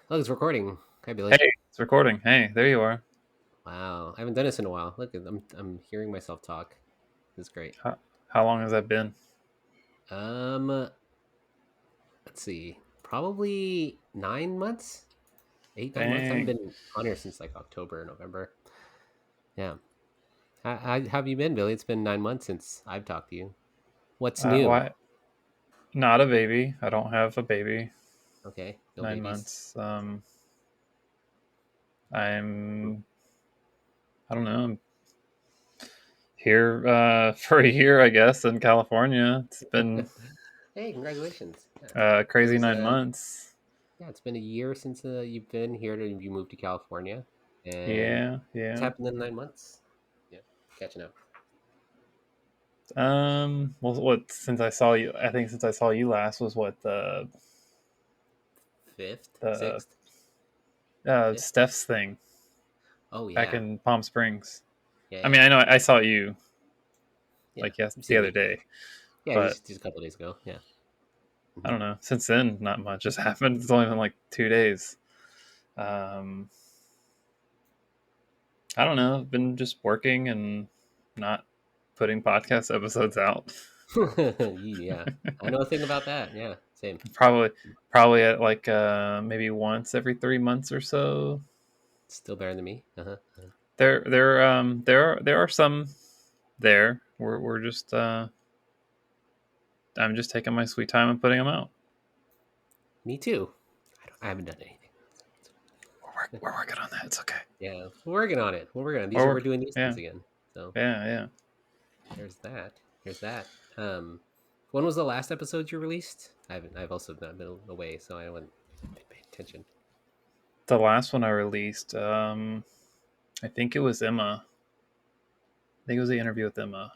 Look, it's recording. Hi, Hey, Billy. it's recording. Hey, there you are. Wow, I haven't done this in a while. Look, I'm hearing myself talk. This is great. How long has that been? Um, let's see. Probably 9 months, 8 9 months. I haven't Dang. been on here since like October, November. Yeah. How have you been, Billy? It's been 9 months since I've talked to you. What's new? Why? Not a baby. I don't have a baby. Okay, no Nine babies. months. I'm. I don't know. I'm here for a year, I guess, in California. It's been Hey, congratulations. Yeah. a So crazy 9 months. yeah, it's been a year since you've been here. You moved to California, and Yeah, what's yeah. happened in 9 months? Yeah, catching up. Well, what? Since I saw you, I think since I saw you last was what Fifth, the sixth, fifth. Steph's thing Oh back yeah, in Palm Springs. yeah, I mean, yeah, I know I saw you yeah. like yes You've the seen other me. day, Yeah, but just a couple days ago. Yeah. I Hmm. don't know. Since then, not much has happened. It's only been like 2 days. Um, I don't know. I've been just working and not putting podcast episodes out. Yeah, I know a thing about that. Yeah, same. probably, probably at like maybe once every 3 months or so. Still better than me. There are some there. We're just I'm just taking my sweet time and putting them out. Me too. I haven't done anything. We're working on that. It's okay. Yeah, we're working on it. We're working on it. We're We're working. doing these things Yeah, again. So yeah, yeah. there's that. There's that. When was the last episode you released? I haven't. I've also not been away, so I haven't paid attention. The last one I released, I think it was Emma. I think it was the interview with Emma.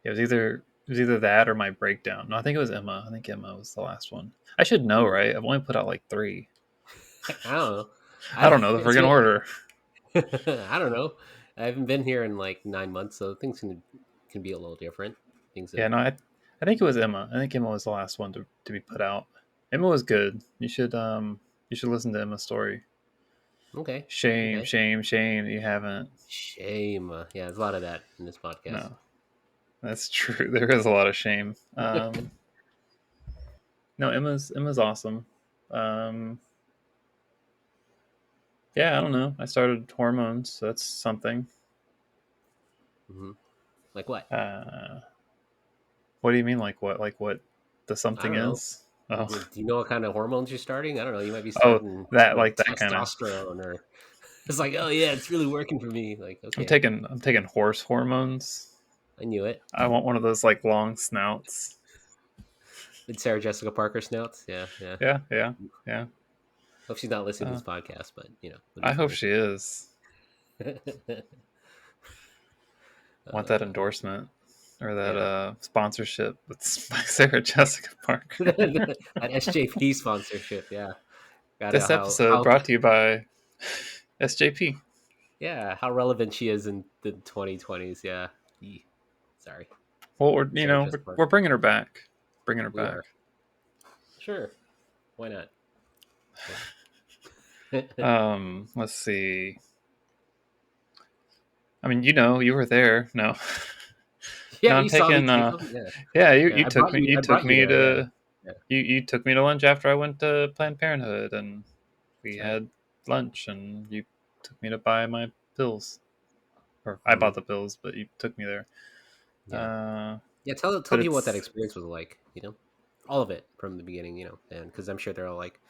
It was either that or my breakdown. No, I think it was Emma. I think Emma was the last one. I should know, Hmm. right? I've only put out like three. I don't know. I don't know the It's friggin' been, order. I don't know. I haven't been here in like 9 months, so things can be a little different. Things Yeah, have no, I think it was Emma. I think Emma was the last one to be put out. Emma was good. You should listen to Emma's story. okay, Shame, okay. shame, shame that you haven't. Shame. Yeah, there's a lot of that in this podcast. No, that's true. There is a lot of shame. No, Emma's awesome. Um, yeah, I don't know. I started hormones, so that's something. Hmm. Like what? Uh, what do you mean, like what? Like what the I something don't know. is? Oh, Do you know what kind of hormones you're starting? I don't know. You might be oh, starting that with like that kind of. testosterone, or it's like, oh yeah, it's really working for me. Like, I'm okay, taking I'm taking horse hormones. I knew it. I want one of those like long snouts. Did Sarah Jessica Parker snouts? Yeah, yeah. Yeah, yeah, yeah. Hope she's not listening to Uh, this podcast, but would be I hope funny. she is. Want that uh, endorsement or that yeah. sponsorship with by Sarah Jessica Parker. That SJP sponsorship, yeah. Gotta This episode how brought to you by SJP. yeah, how relevant she is in the 2020s. Yeah. Yee. Sorry, Well, we're you Sarah know Jessica we're Parker. bringing her back, bringing her We are back. sure. Why not? Yeah. Let's see. I mean, you were there. No, Yeah, no, I'm you saw me taking. take them. Yeah, Yeah, you, yeah. you took me. You I took brought you me there. Yeah, to. yeah. You took me to lunch after I went to Planned Parenthood, and we That's right. had lunch, and you took me to buy my pills, or I Hmm. bought the pills, but you took me there. Yeah, Uh, yeah. Tell but people what that it's experience was like. All of it from the beginning. And because I'm sure they're all like,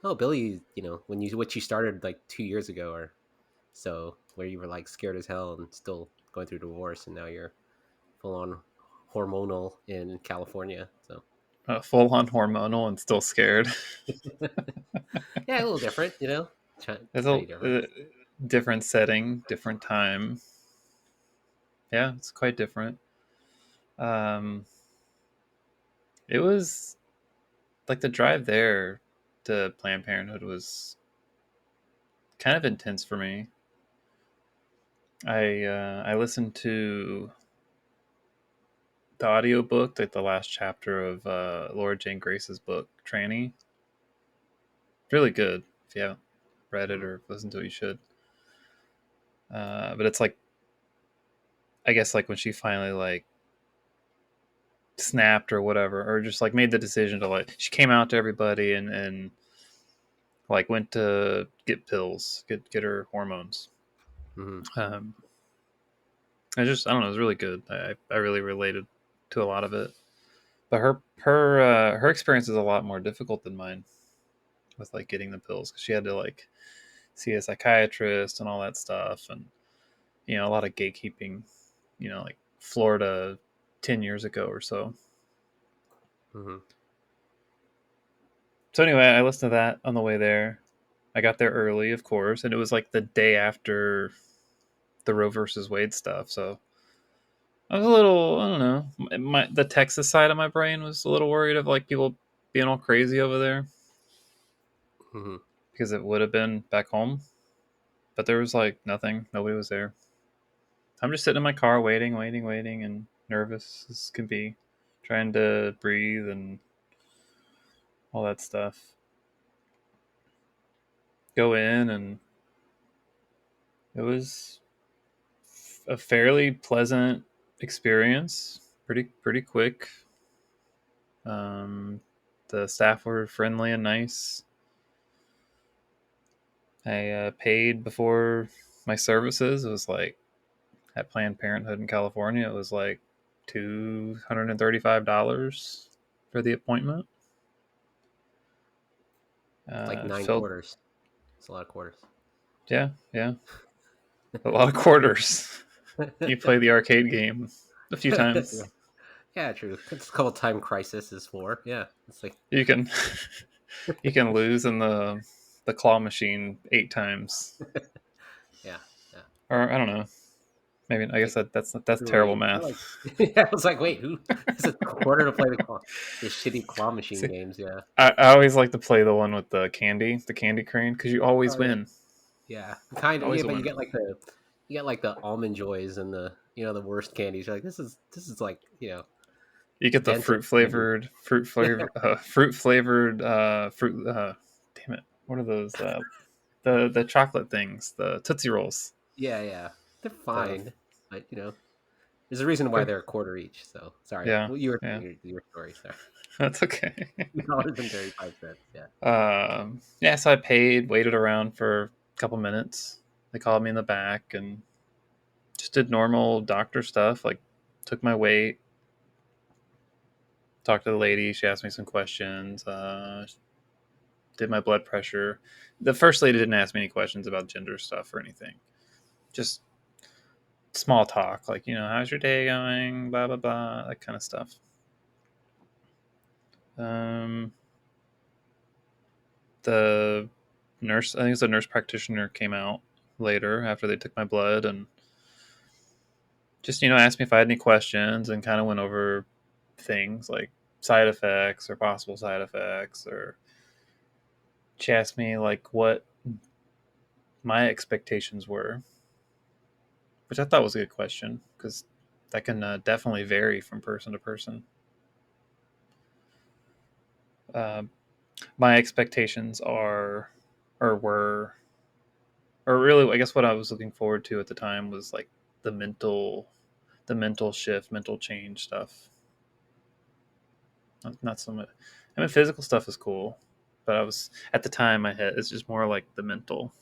"Oh, Billy, when what you started like 2 years ago, or so, where you were like scared as hell and still going through divorce, and now you're full on hormonal in California." So full on hormonal and still scared. yeah, a little different. It's Tiny different. a different setting, different time. Yeah, it's quite different. Um, it was like the drive there to Planned Parenthood was kind of intense for me. I listened to the audiobook, like the last chapter of Laura Jane Grace's book, Tranny. really good. If you haven't read it Mm-hmm. or listened to it, you should. But it's like, I guess like when she finally like snapped or whatever, or just like made the decision to like, she came out to everybody and like went to get pills, get her hormones. Mm-hmm. Um, I don't know, it was really good. I really related to a lot of it. But her experience is a lot more difficult than mine with like getting the pills because she had to like see a psychiatrist and all that stuff, and a lot of gatekeeping. Like Florida 10 years ago or so. Mm-hmm. So anyway, I listened to that on the way there. I got there early, of course, and it was like the day after the Roe versus Wade stuff. So I was a little, I don't know, the Texas side of my brain was a little worried of like people being all crazy over there Mm-hmm. because it would have been back home, but there was like nothing, nobody was there. I'm just sitting in my car waiting, waiting, waiting, and nervous as can be, trying to breathe and all that stuff. Go in, and it was a fairly pleasant experience. Pretty quick. Um, the staff were friendly and nice. I paid before my services. It was like at Planned Parenthood in California. It was like $235 for the appointment. It's like nine Felt quarters. It's a lot of quarters. Yeah, yeah, a lot of quarters. You play the arcade game a few Yeah. times. Yeah, true. It's called Time Crisis is for. Yeah. It's like You can you can lose in the claw machine 8 times, yeah, yeah. or I don't know. Maybe I It's guess like that's terrible literally math. like yeah, I was like, wait, who is it a quarter to play the shitty claw machine See, games, yeah. I always like to play the one with the candy crane, because you always Oh yeah. win. Yeah. Kind of yeah, Always a but winner. you get like the almond joys and the the worst candies. You're like, this is like, You get the dentist candy. fruit flavored fruit. Damn it! What are those? The chocolate things, the Tootsie Rolls. Yeah, yeah. They're The fine. But there's a reason why they're they're a quarter each. So sorry. Yeah, Well, you were yeah. your story, sorry. That's okay. $2.35. Yeah. Yeah, so I paid, waited around for a couple minutes. They called me in the back and just did normal doctor stuff, like took my weight, talked to the lady. She asked me some questions, did my blood pressure. The first lady didn't ask me any questions about gender stuff or anything. Just small talk, like, how's your day going? Blah, blah, blah, that kind of stuff. Um, the nurse, I think it's a nurse practitioner, came out later after they took my blood and just asked me if I had any questions and kind of went over things like side effects or possible side effects, or she asked me like what my expectations were, which I thought was a good question because that can definitely vary from person to person. uh, my expectations are or were or really, I guess what I was looking forward to at the time was like the mental shift, mental change stuff. Not so much. I mean, physical stuff is cool, but I was at the time my head it's just more like the mental.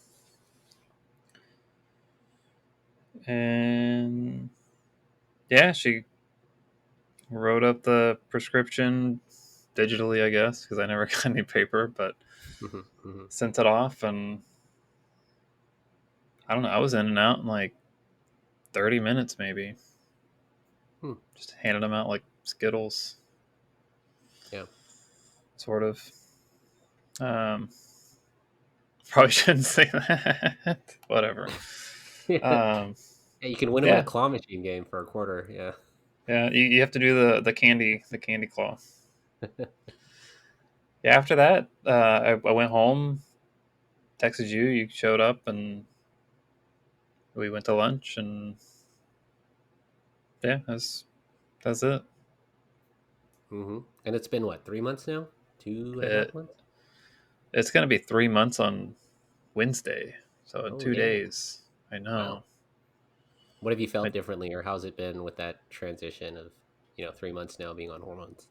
And yeah, she wrote up the prescription digitally, I guess, because I never got any paper, but Hmm. Hmm. sent it off, and I don't know. I was in and out in like 30 minutes, maybe. Hmm. Just handed them out like Skittles, Yeah. sort of. Um, Probably shouldn't say that. Whatever. Yeah, Um, you can win them in a yeah, claw machine game for a quarter. Yeah. yeah. You have to do the candy claw. Yeah. After that, I went home, texted you. You showed up, and we went to lunch, and yeah, that's it. Hmm. And it's been what, 3 months now? Two and a It half months? It's gonna be 3 months on Wednesday, so in Oh, two dang. days. I know. Wow. What have you I, felt differently, or how's it been with that transition of 3 months now being on hormones?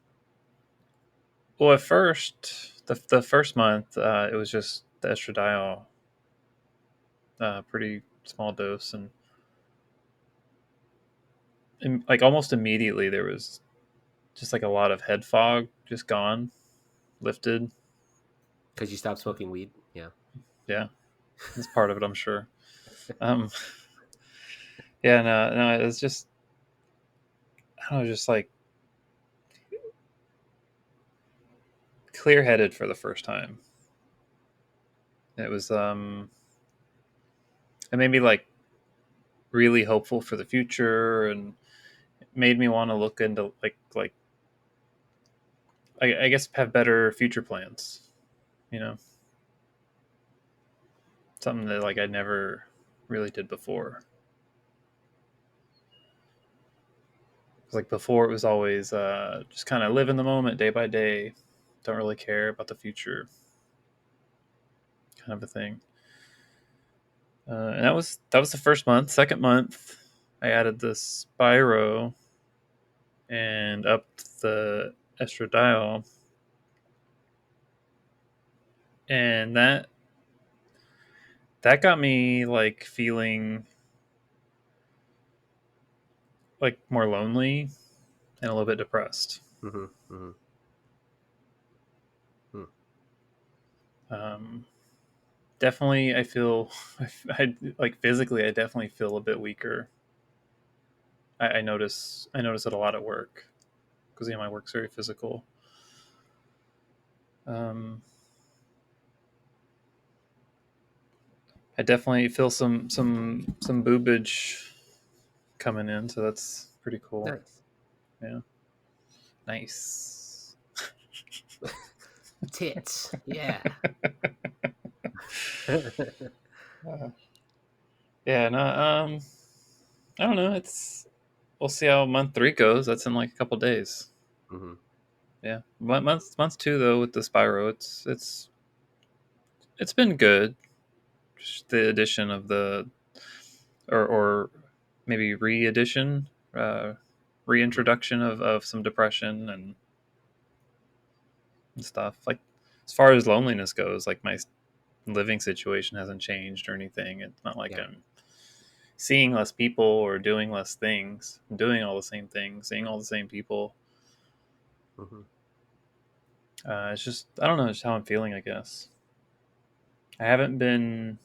well, at first, the first month, it was just the estradiol, pretty small dose, and like almost immediately there was just like a lot of head fog, just gone, lifted. Because you stopped smoking weed? Yeah. Yeah, that's part of it, I'm sure. Um, yeah, no, it's just I don't know, just like clear headed for the first time. It was it made me like really hopeful for the future, and made me want to look into like I guess have better future plans. You know, something that like I never really did before. Like before, it was always just kind of live in the moment, day by day. Don't really care about the future, kind of a thing. And that was the first month. Second month, I added the Spyro and upped the estradiol, and that got me like feeling like more lonely and a little bit depressed. Mm-hmm. Mm-hmm. Hmm. Um, definitely, I feel I like physically, I definitely feel a bit weaker. I notice it a lot at work because my work's very physical. Um, I definitely feel some boobage coming in, so that's pretty cool. Nice. Yeah, nice. Tits. Yeah. Uh, yeah, no, I don't know. We'll see how month 3 goes. That's in like a couple days. Hmm. Yeah, month 2 though with the Spyro, it's been good. Just the addition of the or maybe re-edition, Hmm. reintroduction of some depression and stuff. Like as far as loneliness goes, like my living situation hasn't changed or anything. It's not like Yeah. I'm seeing less people or doing less things. I'm doing all the same things, seeing all the same people. Hmm. It's just I don't know, just how I'm feeling. I guess I haven't been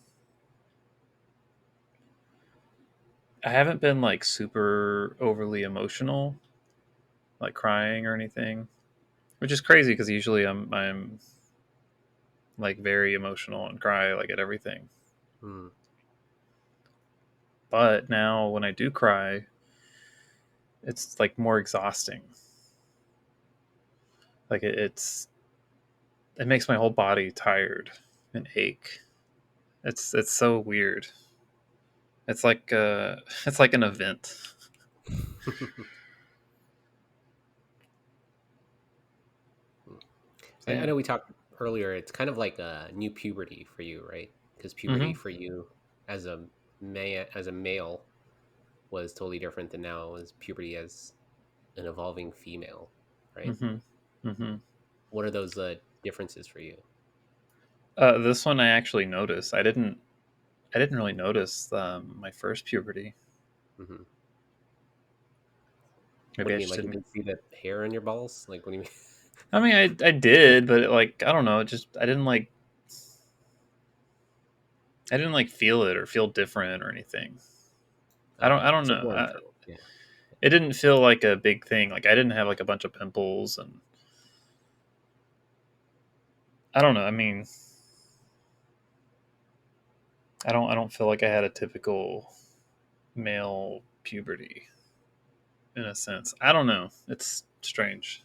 I haven't been like super overly emotional, like crying or anything, which is crazy because usually I'm like very emotional and cry like at everything. Mm. But now when I do cry, it's like more exhausting. Like it makes my whole body tired and ache. It's so weird. It's like it's like an event. So I yeah. know we talked earlier. It's kind of like a new puberty for you, right? Because puberty Mm-hmm. for you as a male was totally different than now as puberty as an evolving female, right? Mm-hmm. Mm-hmm. What are those differences for you? This one I actually noticed. I didn't really notice my first puberty. Hmm. What do Maybe you I mean? just Like you didn't. didn't see the hair on your balls? Like what do you mean? I mean, I did, but like I don't know. It just I didn't like feel it or feel different or anything. I Okay, don't so know. more internal. Yeah. It didn't feel like a big thing. Like I didn't have like a bunch of pimples, and I don't know. I mean, I don't feel like I had a typical male puberty in a sense. I don't know. It's strange.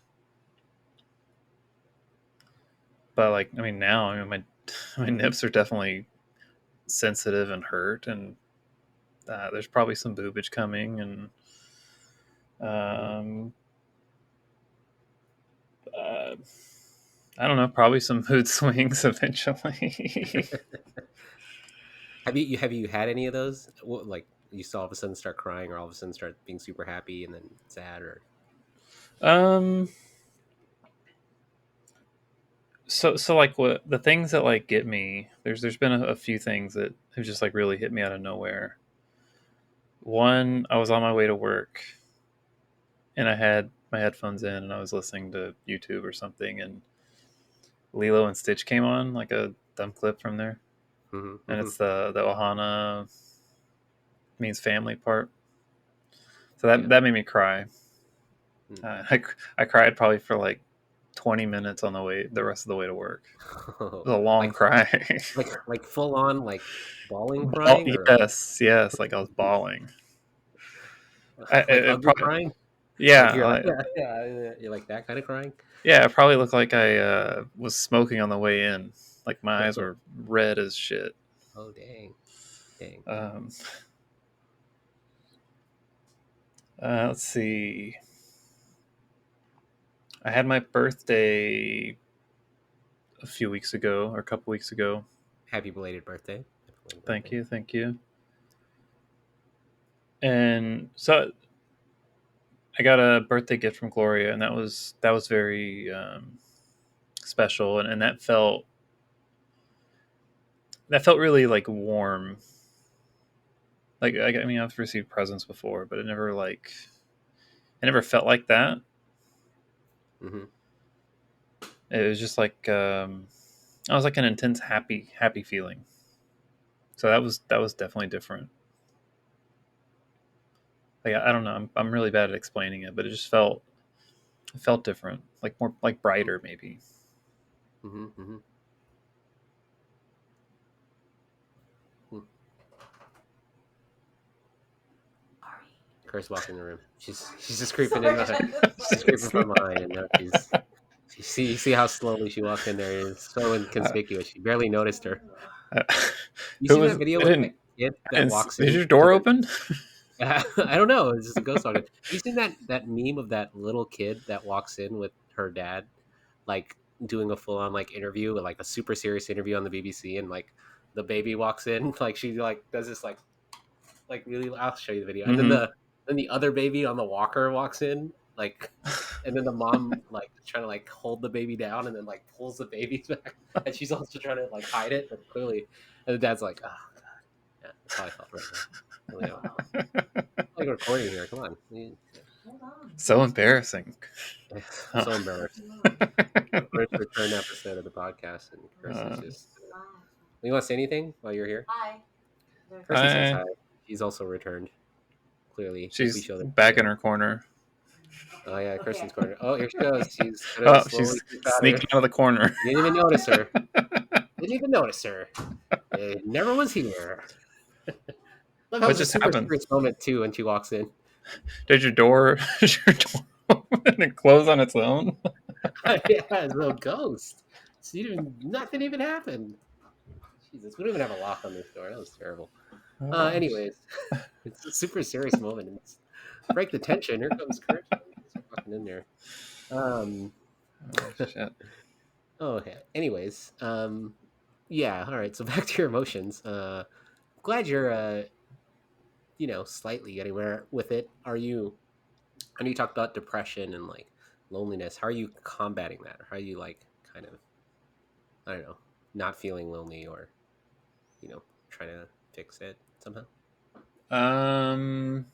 But like I mean now, I mean my my nips are definitely sensitive and hurt, and there's probably some boobage coming, and Mm. um uh, I don't know, probably some mood swings eventually. Have you had any of those? Like you saw all of a sudden start crying, or all of a sudden start being super happy and then sad, or um, so like what the things that like get me? There's been a few things that have just like really hit me out of nowhere. One, I was on my way to work and I had my headphones in and I was listening to YouTube or something, and Lilo and Stitch came on, like a dumb clip from there, hmm and hmm it's the Ohana means family part. So that yeah. that made me cry. Mm. I cried probably for like 20 minutes on the rest of the way to work. It was a long like cry. like full on like bawling crying, or like Yes, like I was bawling. I, like it ugly probably, crying, like yeah, you're like you're like that kind of crying. yeah. It probably looked like I was smoking on the way in. Like my eyes were red as shit. Oh dang, dang. Um, let's see. I had my birthday a few weeks ago, or a couple weeks ago. Happy belated birthday. Happy belated Thank birthday. you, thank you. And so I got a birthday gift from Gloria, and that was very special, and that felt really like warm. Like I mean, I've received presents before, but it never felt like that. hmm It was just like I was like an intense happy feeling. So that was definitely different. Like I don't know, I'm really bad at explaining it, but it felt different, like more like brighter maybe. hmm hmm Chris walked in the room. She's just creeping in behind. She's creeping from behind, and now she's. You see how slowly she walked in there. It's so Uh, inconspicuous. She barely noticed her. You who seen was? that video I with that didn't. kid I that didn't walks is in your to door the? open? I don't know. It's just a ghost talking. Have you seen that meme of that little kid that walks in with her dad, like doing a full on like interview, like a super serious interview on the BBC, and like the baby walks in, like she like does this like really. I'll show you the video, and then Mm-hmm. the other baby on the walker walks in, like, and then the mom like is trying to like hold the baby down, and then like pulls the baby back, and she's also trying to like hide it, but clearly, and the dad's like, oh god, yeah, that's how I felt right now. Really, like recording here. Come on. So embarrassing. I'm so embarrassed. First return episode of the podcast, and Chris is Uh, just. You want to say anything while you're here? Chrissy says I hi. She's also returned. Clearly, if we She's show the back in video. her corner. Oh yeah, Kristen's corner. Oh, here she goes. She's gonna Oh, slowly she's creep out of sneaking there. out of the corner. You didn't even notice her. Didn't even notice her. It never was here. Love how What it's a just super happened? serious moment too when she walks in. Did your door did your door open and close on its own? Yeah, it's a little ghost. She didn't. Nothing even happened. Jesus, we don't even have a lock on this door. That was terrible. Oh gosh. Anyways, it's a super serious moment. And it's, break the tension. Here comes Kurt. He's walking in there. Um. Oh shit. Oh, okay. Anyways, yeah. All right. So back to your emotions. Glad you're slightly getting there with it. Are you? I know you talked about depression and like loneliness. How are you combating that? Or how are you like kind of, I don't know, not feeling lonely, or trying to fix it somehow? Um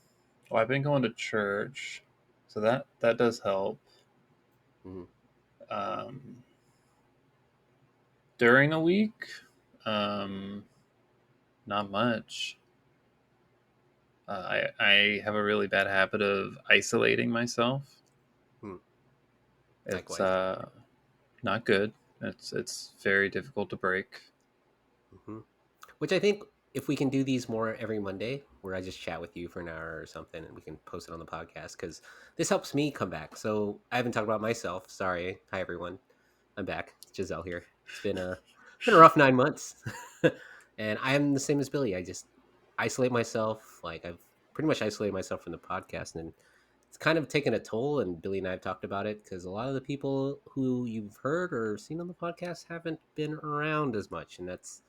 well, I've been going to church, so that does help. hmm Um During the week, um not much. I have a really bad habit of isolating myself. Hmm. It's Likewise. not good. It's very difficult to break. hmm Which I think if we can do these more every Monday, where I just chat with you for an hour or something, and we can post it on the podcast, because this helps me come back. So I haven't talked about myself. Sorry. Hi everyone. I'm back. It's Giselle here. It's been a rough 9 months, and I'm the same as Billy. I just isolate myself. Like I've pretty much isolated myself from the podcast, and it's kind of taken a toll, and Billy and I have talked about it because a lot of the people who you've heard or seen on the podcast haven't been around as much, and that's,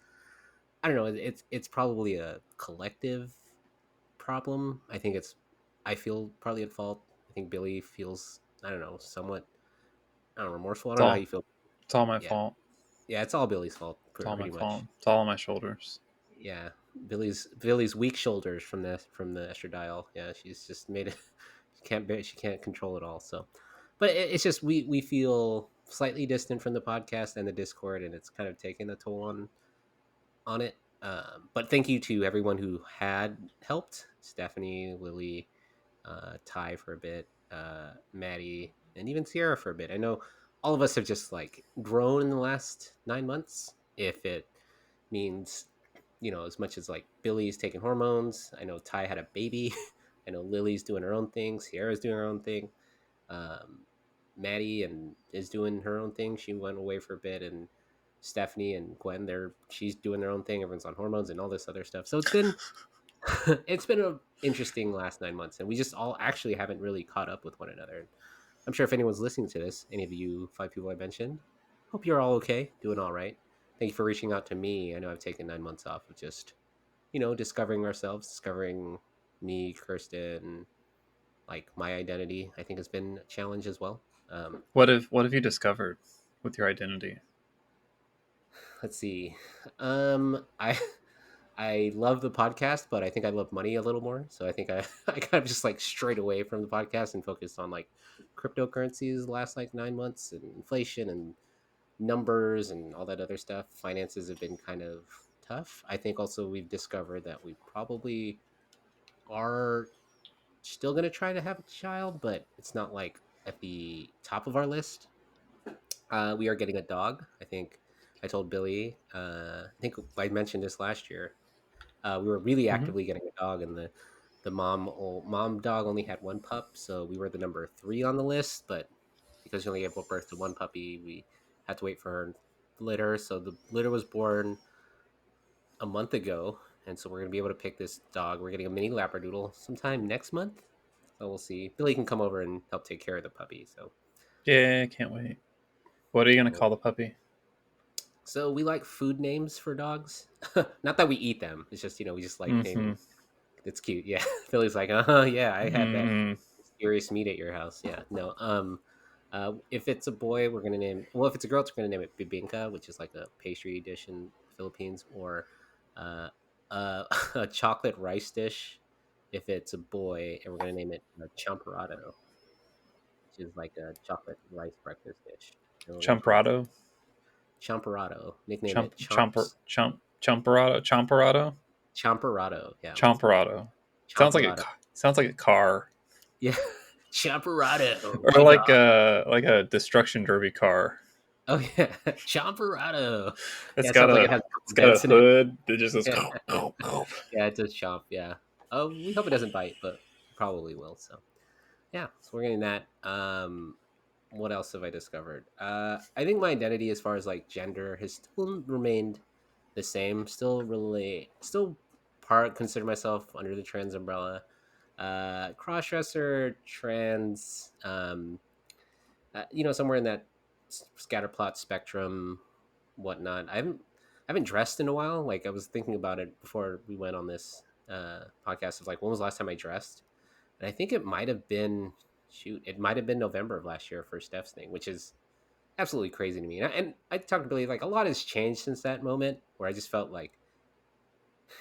I don't know, it's probably a collective problem. I think it's, I feel partly at fault. I think Billy feels, I don't know, somewhat, I don't know, remorseful. I It's don't know how all you feel. it's all my Yeah, fault. yeah, it's all Billy's fault, It's all my pretty fault. much. It's all on my shoulders. Yeah, Billy's weak shoulders from the estradiol. Yeah, she's just made it. She can't control it all. So, but it's just we feel slightly distant from the podcast and the Discord, and it's kind of taken a toll on it. But thank you to everyone who had helped: Stephanie, Lily, Ty for a bit, Maddie, and even Sierra for a bit. I know all of us have just like grown in the last 9 months. If it means, you know, as much as like Billy's taking hormones, I know Ty had a baby. I know Lily's doing her own thing. Sierra's doing her own thing. Um, Maddie and is doing her own thing. She went away for a bit, and Stephanie and Gwen, she's doing their own thing. Everyone's on hormones and all this other stuff. So it's been it's been an interesting last 9 months, and we just all actually haven't really caught up with one another. And I'm sure if anyone's listening to this, any of you 5 people I mentioned, hope you're all okay, doing all right. Thank you for reaching out to me. I know I've taken 9 months off of just, you know, discovering ourselves, discovering me, Kirsten, like my identity. I think has been a challenge as well. What have you discovered with your identity? Let's see. I I love the podcast, but I think I love money a little more. So I think I I kind of just like strayed away from the podcast and focused on like cryptocurrencies the last like 9 months, and inflation and numbers and all that other stuff. Finances have been kind of tough. I think also we've discovered that we probably are still going to try to have a child, but it's not like at the top of our list. We are getting a dog. I think I told Billy. I think I mentioned this last year. We were really Hmm. actively getting a dog, and the mom dog only had one pup, so we were the number three on the list. But because she only gave birth to one puppy, we had to wait for her litter. So the litter was born a month ago, and so we're gonna be able to pick this dog. We're getting a mini labradoodle sometime next month, so we'll see. Billy can come over and help take care of the puppy. So Yeah, I can't wait. What are you gonna well, call the puppy? so we like food names for dogs. Not that we eat them. It's just, you know, we just like Mm-hmm. naming. It's cute. Yeah. Billy's like, yeah, I had that Mm-hmm. mysterious meat at your house. Yeah. No. If it's a boy, we're gonna name. Well, if it's a girl, we're gonna name it bibinka, which is like a pastry dish in the Philippines, or uh, a chocolate rice dish. If it's a boy, and we're gonna name it champorado, which is like a chocolate rice breakfast dish. And we're gonna call it Chumperado. champorado. Nickname Chump it chumper Chomps. chump Chumperado. Chomperado. Champorado. Yeah, let's go. Chomperado. Champorado. Sounds like a car. Yeah, champorado. Or My dog. like a destruction derby car. Oh yeah, champorado. Yeah, It's it sounds like it has a it's couple got a dents in it. hood that just goes. Yeah, yeah, it does chomp. Yeah. We hope it doesn't bite, but probably will. So yeah, so we're getting that. What else have I discovered? I think my identity as far as like gender has still remained the same. Still part consider myself under the trans umbrella. Crossdresser, trans, you know, somewhere in that scatter plot spectrum, whatnot. I haven't dressed in a while. Like I was thinking about it before we went on this podcast of like when was the last time I dressed, and I think it might have been, shoot, it might have been November of last year for Steph's thing, which is absolutely crazy to me. And I talked to Billy, like a lot has changed since that moment where I just felt like,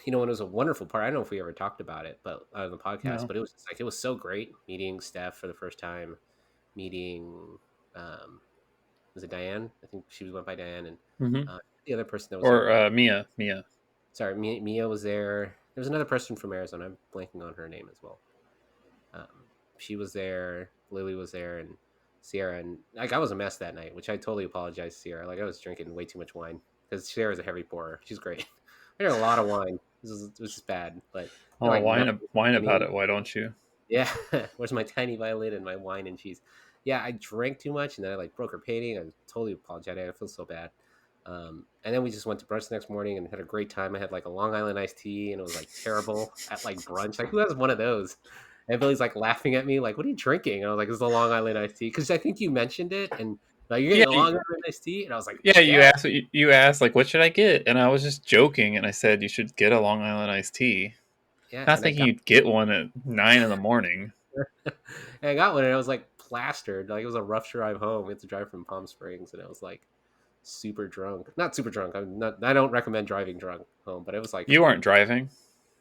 you know, when it was a wonderful part. I don't know if we ever talked about it, but on the podcast, No. but it was just like it was so great meeting Steph for the first time, meeting um, was it Diane? I think she went by Diane, and Hmm. the other person that was there. Or Mia. Sorry, Mia was there. There was another person from Arizona. I'm blanking on her name as well. She was there. Lily was there, and Sierra. And like I was a mess that night, which I totally apologize to Sierra. Like I was drinking way too much wine because Sierra's a heavy pourer. She's great. I drank a lot of wine. This is bad, but you know, Oh, like melon whine about and it. Why don't you? yeah, where's my tiny violin and my wine and cheese? Yeah, I drank too much, and then I like broke her painting. I totally apologetic. I feel so bad. And then we just went to brunch the next morning and had a great time. I had like a Long Island iced tea, and it was like terrible at like brunch. Like who has one of those? And Billy's like laughing at me, like, "What are you drinking?" And I was like, "It's a Long Island iced tea," because I think you mentioned it, and like, "You're Yeah, getting a Long Island iced tea," and I was like, yeah. You "Yeah, asked you asked like, what should I get? And I was just joking, and I said you should get a Long Island iced tea. yeah," Not and I thinking got you'd get one at 9 in the morning. and I got one, and I was like plastered, like it was a rough drive home. We had to drive from Palm Springs, and I was like super drunk. Not super drunk. I'm not. I don't recommend driving drunk home, but it was like, You aren't driving.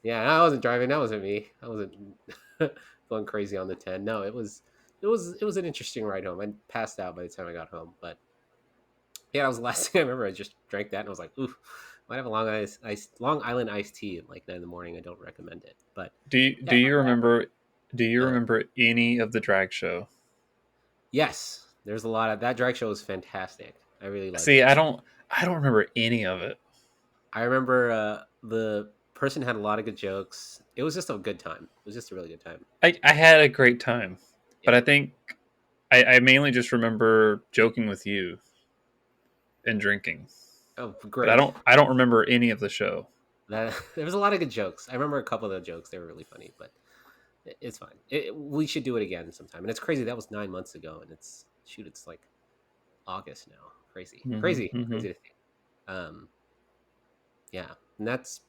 yeah, I wasn't driving. That wasn't me. I wasn't going crazy on the 10. No, it was an interesting ride home. I passed out by the time I got home, but yeah, that was the last thing I remember. I just drank that and I was like, oof, might have a Long Island iced tea at like 9 in the morning. I don't recommend it, but Do yeah, you remember? Do you uh, remember any of the drag show? yes, there's a lot of that drag show was fantastic. I really liked See, it. I don't remember any of it. I remember the person had a lot of good jokes. It was just a good time. It was just a really good time. I had a great time, but Yeah. I think I mainly just remember joking with you and drinking. Oh, But great. I don't remember any of the show. That there was a lot of good jokes. I remember a couple of the jokes; they were really funny. But it's fine. We should do it again sometime. And it's crazy. That was 9 months ago, and it's shoot. It's like August now. Crazy, Hmm, crazy, hmm. crazy to think. Um, yeah, and that's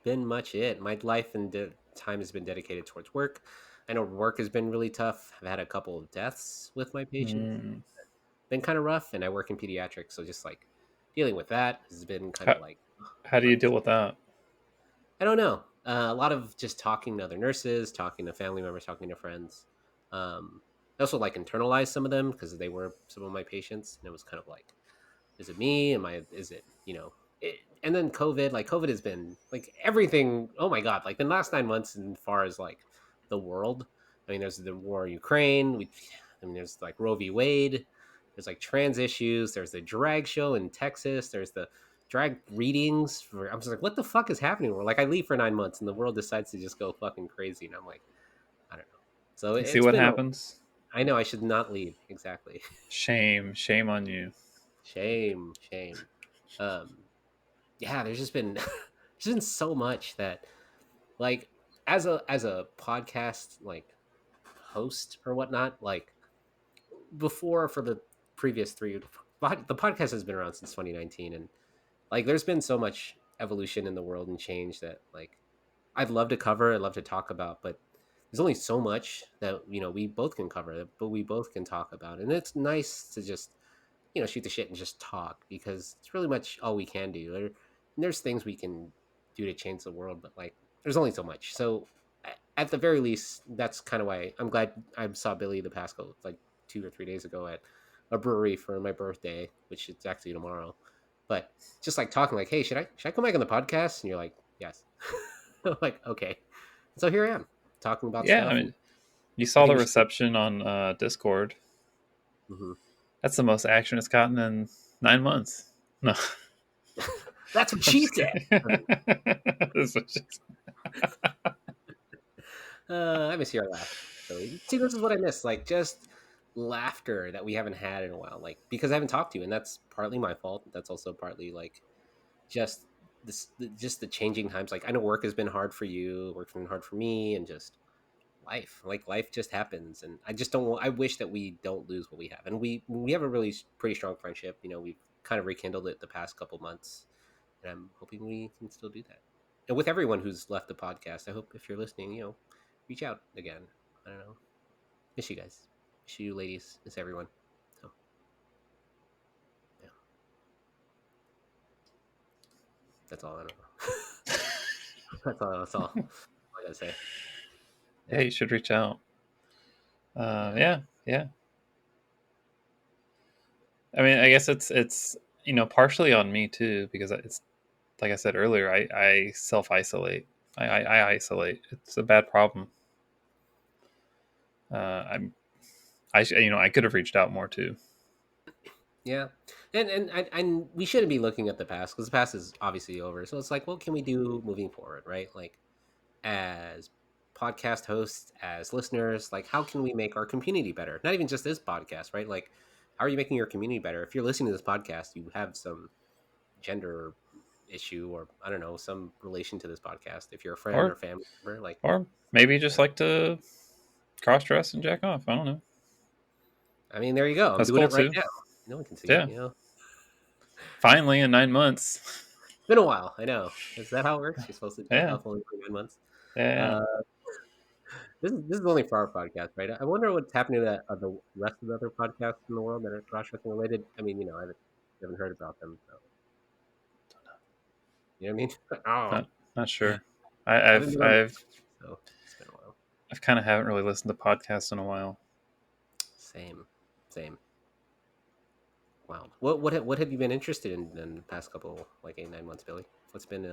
been much it. My life and time has been dedicated towards work. I know work has been really tough. I've had a couple of deaths with my patients. Mm. Been kind of rough, and I work in pediatrics, so just like dealing with that has been kind of How, like how do you life. deal with that? I don't know. A lot of just talking to other nurses, talking to family members, talking to friends. I also like internalized some of them because they were some of my patients, and it was kind of like, is it me? Am I? Is it and then COVID, like COVID has been like everything. Oh my god! Like the last 9 months, in far as like the world. I mean, there's the war in Ukraine. I mean, there's like Roe v. Wade. There's like trans issues. There's the drag show in Texas. There's the drag readings. I'm just like, what the fuck is happening? Like, I leave for 9 months, and the world decides to just go fucking crazy, and I'm like, I don't know. So You see it's what been. happens? I know I should not leave. Exactly. Shame, shame on you. Shame, shame. Um, yeah, there's been so much that like as a podcast like host or whatnot, like before for the previous three the podcast has been around since 2019, and like there's been so much evolution in the world and change that like I'd love to cover, I'd love to talk about, but there's only so much that we both can cover, but we both can talk about, and it's nice to just shoot the shit and just talk because it's really much all we can do. There's things we can do to change the world, but like there's only so much. So at the very least, that's kind of why I'm glad I saw Billy the past like 2 or 3 days ago at a brewery for my birthday, which is actually tomorrow. But just like talking, like, hey, should I come back on the podcast? And you're like, yes. I'm like, okay. So here I am talking about Yeah, I stuff, and mean, you I saw think the we should. reception on Discord. Mhm. That's the most action it's gotten in 9 months. No, That's what I'm she just said. kidding. That's what she I miss your laugh. Billy. See, this is what I miss. Like just laughter that we haven't had in a while. Like because I haven't talked to you, and that's partly my fault. That's also partly like just just the changing times. Like I know work has been hard for you, work's been hard for me, and just life. Like life just happens, and I just don't. I wish that we don't lose what we have, and we have a really pretty strong friendship. We've kind of rekindled it the past couple months, and I'm hoping we can still do that. And with everyone who's left the podcast, I hope if you're listening, reach out again. I don't know. Miss you guys. Miss you ladies. Miss everyone. So yeah, that's all I know. That's all I gotta say. Yeah, Yeah. you should reach out. Yeah. Yeah, yeah. I mean, I guess it's partially on me too because it's like I said earlier. I self isolate. I isolate. It's a bad problem. I'm I could have reached out more too. Yeah. And we shouldn't be looking at the past because the past is obviously over. So it's like, what can we do moving forward, right? Like as podcast hosts, as listeners, like how can we make our community better? Not even just this podcast, right? Like how are you making your community better? If you're listening to this podcast, you have some gender issue, or I don't know, some relation to this podcast. If you're a friend or or family member, like, or maybe just yeah. like to cross dress and jack off. I don't know. I mean, there you go. I'm That's doing cool it right too. now. No one can see it. Yeah. You know, Finally, in 9 months. it's been a while. I know. Is that how it works? You're supposed to jack Yeah. off only for 9 months. Yeah. Uh, this is only for our podcast, right? I wonder what's happening to the rest of the other podcasts in the world that are cross dressing related. I mean, I haven't heard about them. So, you know what I mean? Oh, Not sure. I, I haven't I've been on, I've so it's been a while. I've kind of haven't really listened to podcasts in a while. Same, same. Wow. What have you been interested in the past couple, like 8 9 months, Billy? What's been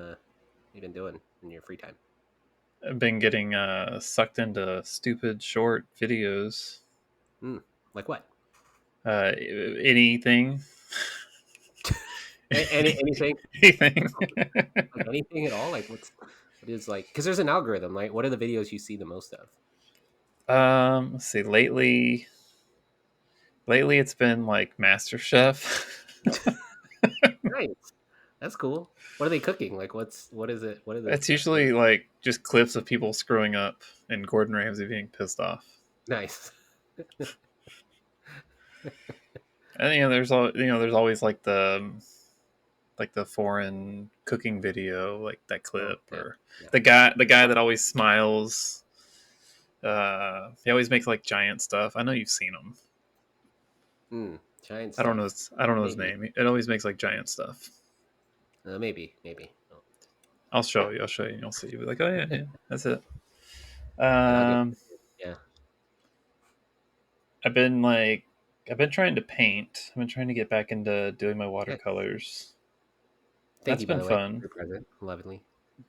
you been doing in your free time? I've been getting sucked into stupid short videos. Hmm. Like what? Anything. Anything? Anything. Like anything at all? Like what is like? Because there's an algorithm. Like, what are the videos you see the most of? Let's see. Lately it's been like MasterChef. Nice. That's cool. What are they cooking? Like, what is it? What are the It's what? usually like just clips of people screwing up and Gordon Ramsay being pissed off. Nice. And there's always like the foreign cooking video, like that Oh clip, yeah, or yeah. the guy that always smiles. He always makes like giant stuff. I know you've seen him. Giant I don't know. stuff. I don't know his Maybe. name. It always makes like giant stuff. Maybe. Oh. I'll show you. I'll show you. And you'll see. You'll be like, oh yeah, yeah, that's it. Yeah, I'll get. Um, Yeah. I've been like, I've been trying to paint. I've been trying to get back into doing my Yeah. watercolors. Thank That's you, by been the way, fun. for your present. Lovingly.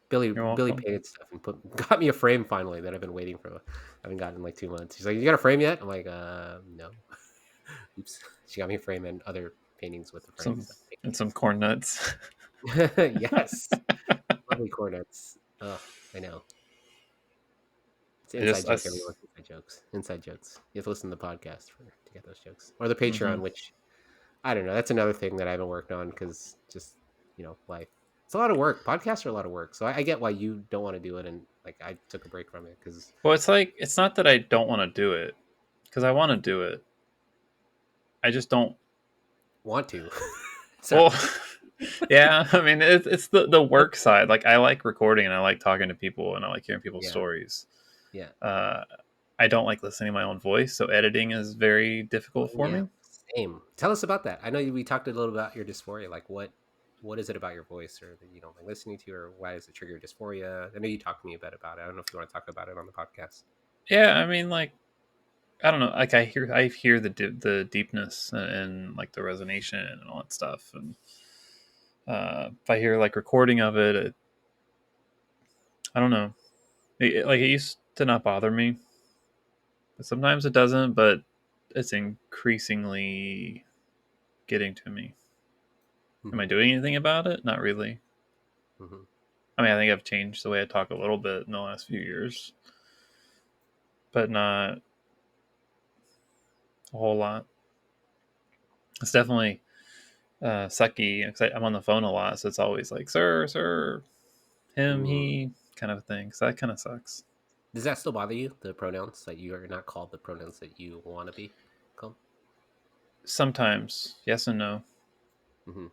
Billy You're Billy welcome. painted stuff and got me a frame finally that I've been waiting for. I haven't gotten in like 2 months. She's like, "You got a frame yet?" I'm like, no." Oops. She got me a frame and other paintings with the frame. Some So thank and some corn nuts. you. Yes, lovely cornets. Oh, I know. It's an I inside just I. joke. Everyone's inside jokes. Inside jokes. You have to listen to the podcast to get those jokes, or the Patreon, Mm-hmm. which I don't know. That's another thing that I haven't worked on because just life. It's a lot of work. Podcasts are a lot of work, so I get why you don't want to do it, and like I took a break from it because Well, it's like it's not that I don't want to do it because I want to do it. I just don't. want to. Sorry. Well, yeah. I mean, it's the work side. Like I like recording and I like talking to people and I like hearing people's Yeah, stories. yeah, Uh, I don't like listening to my own voice, so editing is very difficult for yeah. me. Same. Tell us about that. I know we talked a little about your dysphoria. Like, what is it about your voice, or that you don't like listening to, or why does it trigger dysphoria? I know you talked to me a bit about it. I don't know if you want to talk about it on the podcast. Yeah, I mean, like I don't know. Like I hear the deepness and like the resonation and all that stuff, and if I hear like recording of it, I don't know. Like it used to not bother me, but sometimes it doesn't. But it's increasingly getting to me. Am I Hmm. doing anything about it? Not really. Hmm. I mean, I think I've changed the way I talk a little bit in the last few years, but not a whole lot. It's definitely sucky because I'm on the phone a lot, so it's always like "sir, sir," him, Mm. he kind of a thing. So that kind of sucks. Does that still bother you? The pronouns that you are not called the pronouns that you want to be called. Sometimes, yes and no. Hmm.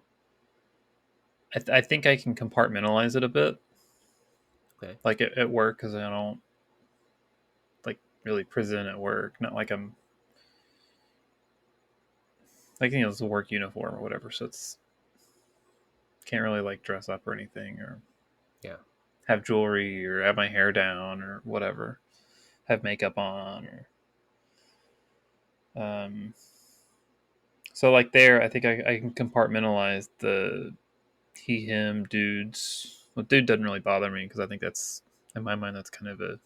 I think I can compartmentalize it a bit, Okay. like at work, because I don't like really present at work. Not like I'm like it's a work uniform or whatever, so it's can't really like dress up or anything or Yeah. have jewelry or have my hair down or whatever, have makeup on or so like there I think I can compartmentalize the he him dudes. Well, dude doesn't really bother me because I think that's in my mind that's kind of a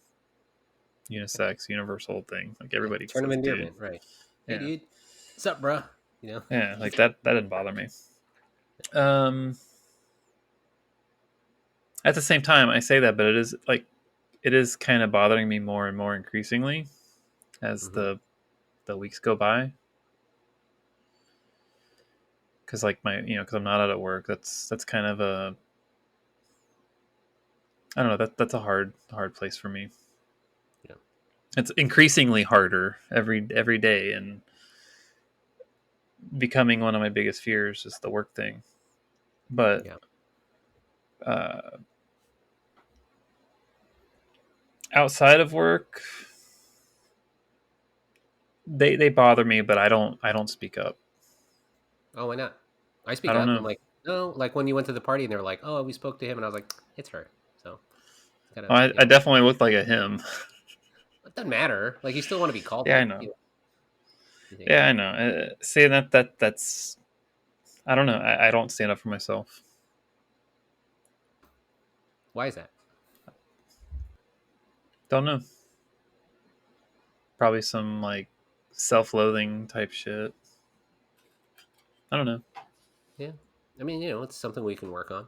unisex universal thing, like Yeah. everybody Term of says dude. endearment, right? Hey, Yeah, dude. What's up, bro? You know. yeah, like that didn't bother me. um at the same time I say that, but it is kind of bothering me more and more increasingly as Hmm. the weeks go by, because like my because I'm not out at work. That's kind of a I don't know. That's a hard place for me. Yeah. It's increasingly harder every day, and becoming one of my biggest fears is the work thing. But Yeah. uh, outside of work, they bother me, but I don't speak up. Oh, why not? I I speak don't up. I'm know. like, no, like when you went to the party and they were like, oh, we spoke to him, and I was like, it's her. So it's kind of, I, I definitely look like a him. it doesn't matter. Like you still want to be called Yeah, I him. know. You think, Yeah, I know. See that's I don't know. I don't stand up for myself. why is that? Don't know. Probably some like self-loathing type shit. I don't know. Yeah. I mean, it's something we can work on.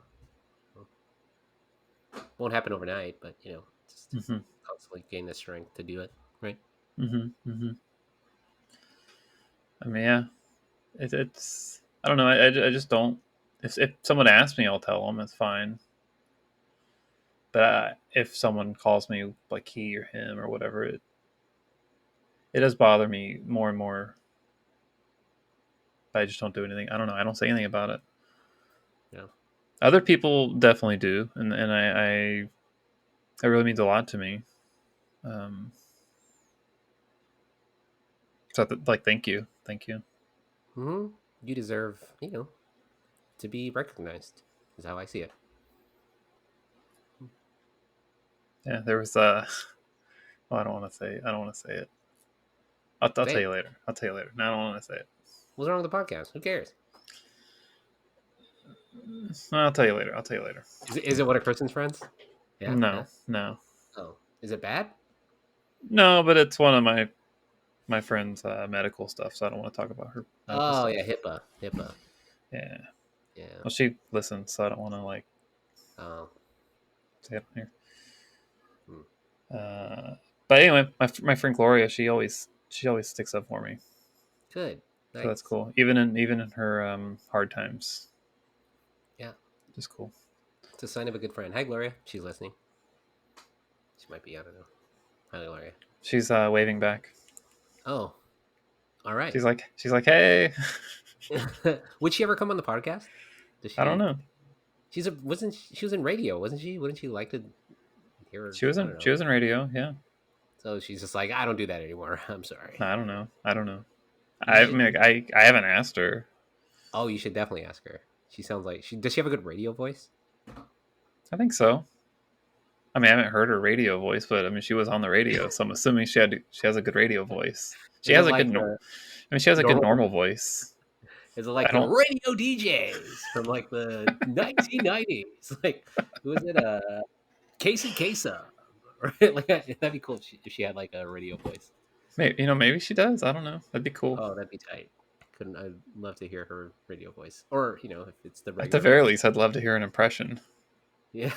Won't happen overnight, but just Hmm. constantly gain the strength to do it. Right. Hmm. I mean, yeah, it's. I don't know. I just don't. If someone asks me, I'll tell them. It's fine. But if someone calls me like he or him or whatever, it does bother me more and more. But I just don't do anything. I don't know. I don't say anything about it. Yeah. Other people definitely do, and it really means a lot to me. Um, so like, thank you. Hmm. You deserve, to be recognized. Is how I see it. Yeah, there was well, I don't want to say. I don't want to say it. I'll Say tell it. you later. I'll tell you later. No, I don't want to say it. What's wrong with the podcast? Who cares? No, I'll tell you later. I'll tell you later. Is it one of Kristen's friends? Yeah. Yeah. No, no, Oh, is it bad? no. But it's one of my friend's medical stuff, so I don't want to talk about her medical Oh yeah, stuff. HIPAA. HIPAA. Yeah. Yeah. Well, she listens, so I don't want to like Oh. say it on here. Hmm. But anyway, my friend Gloria, she always sticks up for me, Good. so that's Nice. cool. Even in her hard times, Yeah. just cool. It's a sign of a good friend. Hi, Gloria. She's listening. She might be. I don't know. Hi, Gloria. She's waving back. Oh. All right. She's like, hey. Would she ever come on the podcast? Does I don't she? know. She was in radio, wasn't she? Wouldn't she like to hear? She was I don't in she know. was in radio. Yeah. So she's just like, I don't do that anymore. I'm No, sorry. I don't know. I don't know. You I should. mean, like, I haven't asked her. Oh, you should definitely ask her. She sounds like she. Does she have a good radio voice? I think so. I mean, I haven't heard her radio voice, but I mean, she was on the radio, so I'm assuming she has a good radio voice. She Is it has a good. like I mean, she has a good normal? normal voice. Is it I like the don't. radio DJs from like the 1990s? Like, who is it? Casey Kasem. Right? Like that'd be cool if she had like a radio voice. Maybe she does. I don't know. That'd be cool. Oh, that'd be tight. Couldn't I'd love to hear her radio voice, or if it's the At the regular very voice. least, I'd love to hear an impression. Yeah,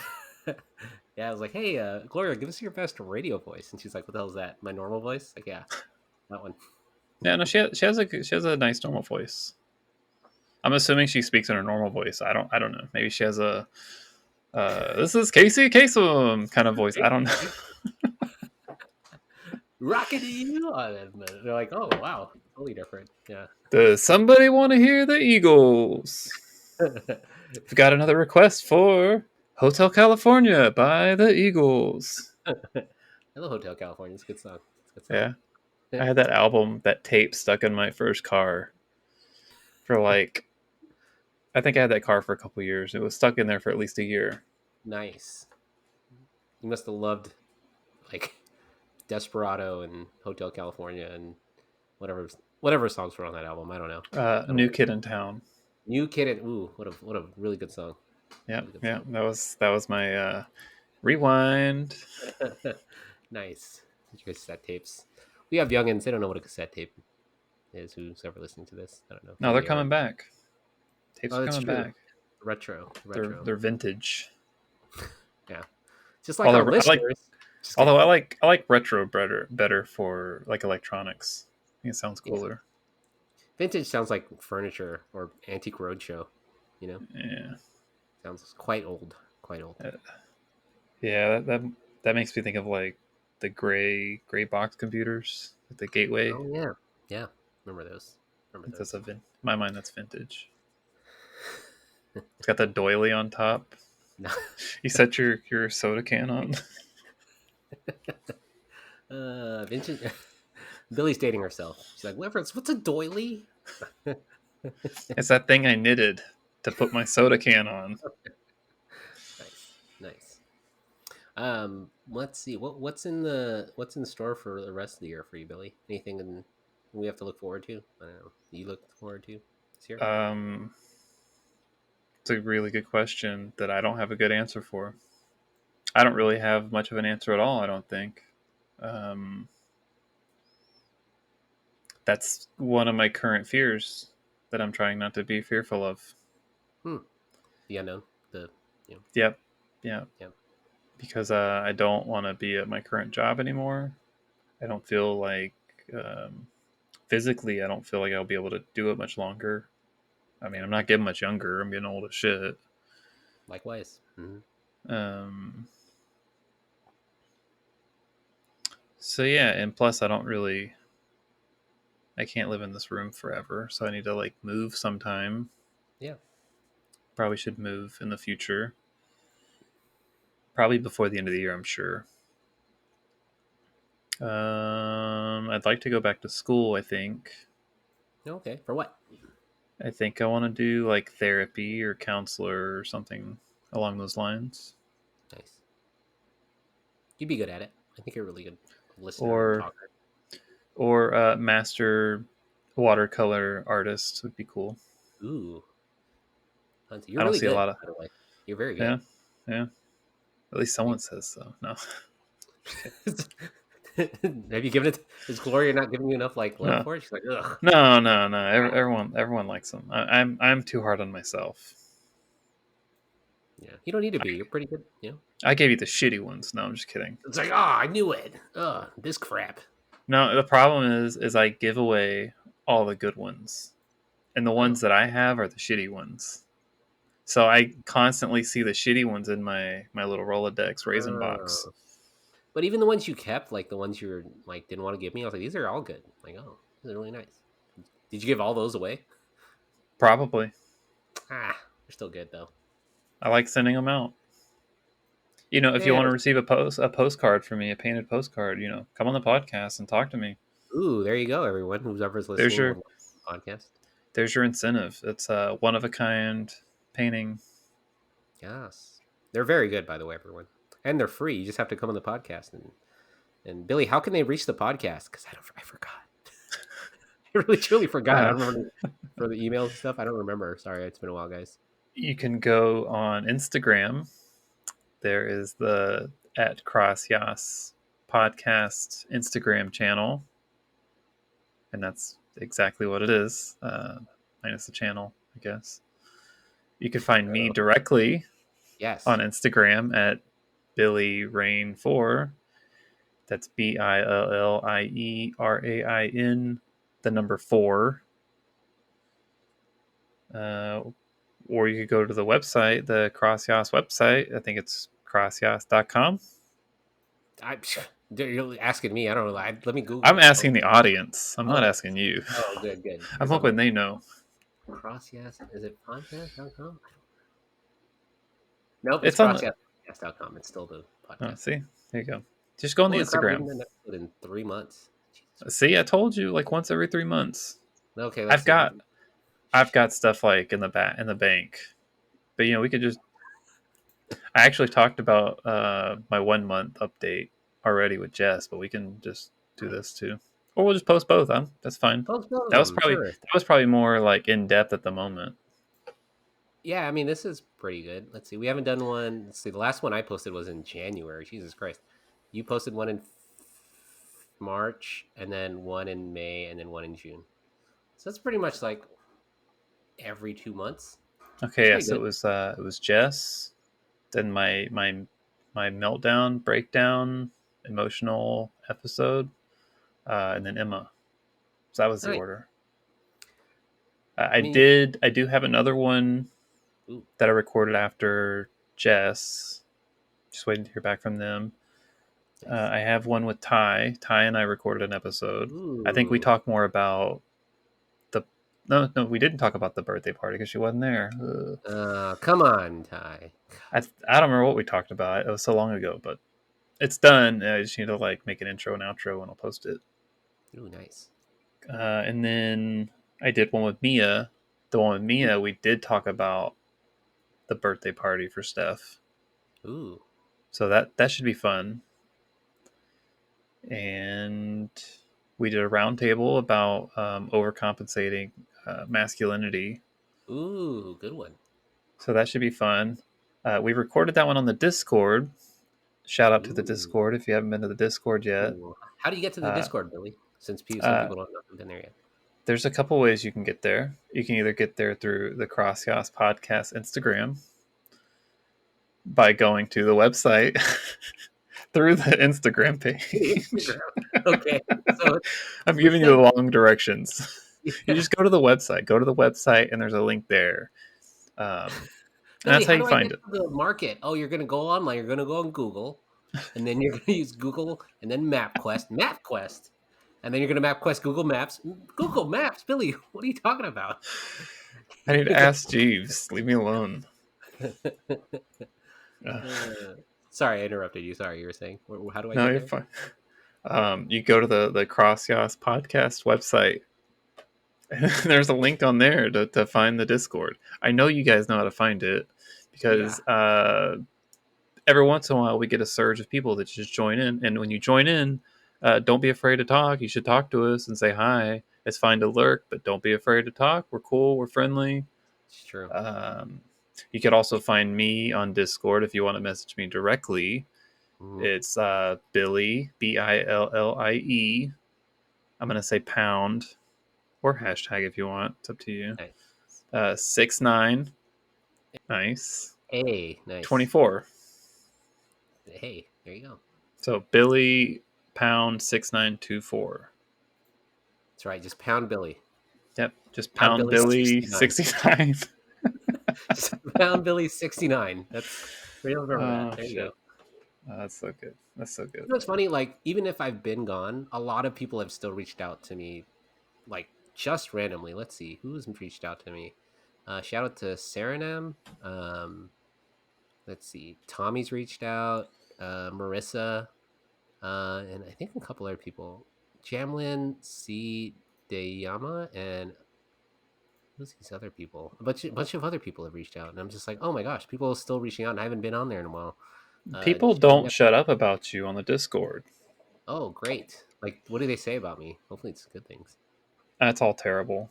yeah. I was like, hey, Gloria, give us your best radio voice, and she's like, what the hell is that? My normal voice? Like, yeah, that one. Yeah, no, she has a nice normal voice. I'm assuming she speaks in her normal voice. I don't know. Maybe she has a this is Casey Kasem kind of voice. I don't know. Rockety. They're like, oh wow, totally different. Yeah. Does somebody want to hear the Eagles? We've got another request for Hotel California by the Eagles. Hello, Hotel California. It's a good song. It's a good song. Yeah. Yeah. I had that album, that tape stuck in my first car for like, I think I had that car for a couple years. It was stuck in there for at least a year. Nice. You must have loved like Desperado and Hotel California and whatever songs were on that album. I don't know. I don't New really. Kid in Town. New Kid and ooh, what a really good song. Yeah, Really good yeah. song. That was my rewind. Nice. Cassette tapes. We have youngins. They don't know what a cassette tape is. Who's ever listening to this? I don't know. No, From they're the era. coming back. Tapes Oh, are that's coming true. back. Retro. They're Retro. they're vintage. Yeah. Just like our Although I like listeners. Just kidding. although I like retro better for like electronics. I think it sounds Yeah. cooler. Vintage sounds like furniture or antique roadshow. You know, Yeah. sounds quite old. Quite old. Yeah, that makes me think of like the gray box computers, like the Gateway. Oh yeah, yeah. Remember those? Remember That's those? in my mind. That's vintage. It's got the doily on top. No. You set your soda can on. Vincent. Billy's dating herself. She's like, what's a doily? It's that thing I knitted to put my soda can on. Nice, nice. Let's see. What's in the store for the rest of the year for you, Billy? Anything we have to look forward to? I don't know. You look forward to this year? Um, it's a really good question that I don't have a good answer for. I don't really have much of an answer at all. I don't think. Um, that's one of my current fears that I'm trying not to be fearful of. Hmm. The unknown. The you know. Yep. Yeah. Yeah. Because I don't want to be at my current job anymore. I don't feel like um, physically, I don't feel like I'll be able to do it much longer. I mean, Yeah. I'm not getting much younger. I'm getting old as shit. Likewise. Hmm. Um, so yeah, and plus, I can't live in this room forever. So I need to like move sometime. Yeah. Probably should move in the future. Probably before the end of the year, I'm sure. I'd like to go back to school. Okay. For what? I think I want to do like therapy or counselor or something along those lines, Nice. You'd be good at it. I think you're a really good listener and or talker. master watercolor artist would be cool. Ooh, Hunter, you're I don't really see a good. lot of By the way, you're very good. yeah, yeah. At least You, someone says so. No, have you given it? Is Gloria not giving you enough like love no, for it? She's like, ugh. no. Everyone likes them. I'm too hard on myself. Yeah, you don't need to I, be. You're pretty good. You know, I gave you the shitty ones. No, I'm just kidding. it's like, oh, I knew it. Ugh, this crap. No, the problem is I give away all the good ones, and the Oh, ones that I have are the shitty ones. So I constantly see the shitty ones in my little Rolodex raisin box. oh. But even the ones you kept, like the ones you were like didn't want to give me, I was like, these are all good. Like, oh, these are really nice. Did you give all those away? Probably. Ah, they're still good though. I like sending them out. If you Yeah. want to receive a postcard from me, a painted postcard, come on the podcast and talk to me. Ooh, there you go, everyone. Whoever's There's listening your will podcast. there's your incentive. It's a one of a kind painting. Yes, they're very good, by the way, everyone, and they're free. You just have to come on the podcast. And Billy, how can they reach the podcast? Because I forgot. I really truly forgot. I Uh, don't remember for the emails and stuff. I don't remember. Sorry, it's been a while, guys. you can go on Instagram. There is the at CrossYAAS podcast Instagram channel, and that's exactly what it is, minus the channel, I guess. You can find me Oh, directly on yes. Instagram at Billy Rain 4. That's BILLIERAIN, the number 4. Uh, or you could go to the website, the CrossYAAS website. I think it's crossyaas.com. I you're asking me. I don't know. Let me I'm Google it. asking the audience. I'm not Oh, asking you. oh, good, good. I'm Because I'm hoping like they know. CrossYAAS. Is it podcast.com? Nope, it's It's on the. CrossYAASpodcast.com. It's still the Oh, podcast. see, there you go. Just go on the Holy crap! We Instagram. haven't done an episode in 3 months. Jesus See, Christ. I told you like once every 3 months. Okay, let's I've see. got I've got stuff like in the bank, but we could just. I actually talked about my 1 month update already with Jess, but we can just do this Nice. too, or we'll just post both. Huh? That's fine. Post both of That was them, probably sure. that was probably more like in depth at the moment. Yeah, I mean, this is pretty good. Let's see. We haven't done one. Let's see. The last one I posted was in January. Jesus Christ. You posted one in March, and then one in May, and then one in June. So that's pretty much like every 2 months. Okay, It's yeah, pretty so good. it was Jess, then my meltdown breakdown emotional episode, and then Emma. So that was the Nice. order. I I mean, I do have another one ooh, that I recorded after Jess. Just waiting to hear back from them. Nice. I have one with Ty. Ty and I recorded an episode. I think we Ooh. talked more about the. No, no, we didn't talk about the birthday party because she wasn't there. Come on, Ty. I don't remember what we talked about. It was so long ago, but it's done. I just need to like make an intro and outro, and I'll post it. Ooh, nice. And then I did one with Mia. The one with Mia, Ooh. we did talk about the birthday party for Steph, Ooh. so that should be fun. And we did a roundtable about overcompensating masculinity, Ooh, good one. so that should be fun. We recorded that one on the Discord. Shout out to the Ooh. Discord if you haven't been to the Discord yet. Ooh. How do you get to the Uh, Discord, Billy? Since some uh, people don't know have been there yet. there's a couple ways you can get there. You can either get there through the CrossYAAS podcast Instagram by going to the website through the Instagram page. Instagram. Okay. So I'm it's giving you like the long directions. You yeah. just go to the website. Go to the website, and there's a link there. And Billy, that's how how you do I find get it. to the market? Oh, you're gonna go online, you're gonna go on Google, and then you're gonna use Google and then MapQuest, and then you're gonna MapQuest Google Maps. Google Maps, Billy, what are you talking about? I need to You're ask Jeeves. Leave me alone. gonna- Sorry, I interrupted you. Sorry, you were saying. How do I No, get you're there? fine. You go to the CrossYAAS podcast website. There's a link on there to find the Discord. I know you guys know how to find it Yeah, because every once in a while we get a surge of people that just join in. And when you join in, don't be afraid to talk. You should talk to us and say hi. It's fine to lurk, but don't be afraid to talk. We're cool. We're friendly. it's true. Um, you could also find me on Discord if you want to message me directly. Mhm. It's Billie, Billie. I'm going to say pound or Mhm. hashtag if you want. It's up to you. Nice. 6'9". Nice. Hey, nice. 24. Hey, there you go. So Billy pound 6924. That's right. Just pound Billy. Yep. Just Pound pound Billy Billy 69. 69. Just pound Billy 69. That's real. Remember that. Oh There you go. shit. Oh, that's so good. That's so good. You know what's funny? Like, even if I've been gone, a lot of people have still reached out to me, like, just randomly. Let's see. Who has reached out to me? Shout out to Saranam. Um, let's see. Tommy's reached out. Marissa. And I think a couple other people. Jamlin C. Deyama and who's these other people? A bunch of other people have reached out, and I'm just like, oh my gosh, people are still reaching out, and I haven't been on there in a while. People don't shut up about you on the Discord. Oh, great! Like, what do they say about me? Hopefully, it's good things. That's all terrible.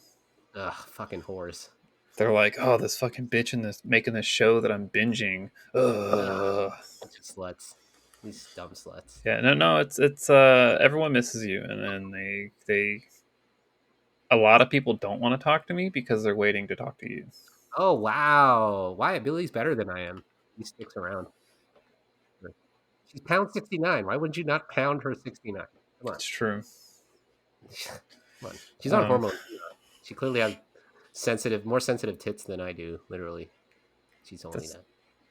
Ugh, fucking whores. They're like, oh, this fucking bitch in this making this show that I'm binging. Ugh, Ugh. bunch of sluts. These dumb sluts. Yeah, no, it's everyone misses you, and then they a lot of people don't want to talk to me because they're waiting to talk to you. Oh wow, why Billy's better than I am? He sticks around. She's pound 69. Why wouldn't you not pound her 69? Come on. It's true. Come on. She's on Um, hormones. She clearly has more sensitive tits than I do. Literally, she's told me that's that.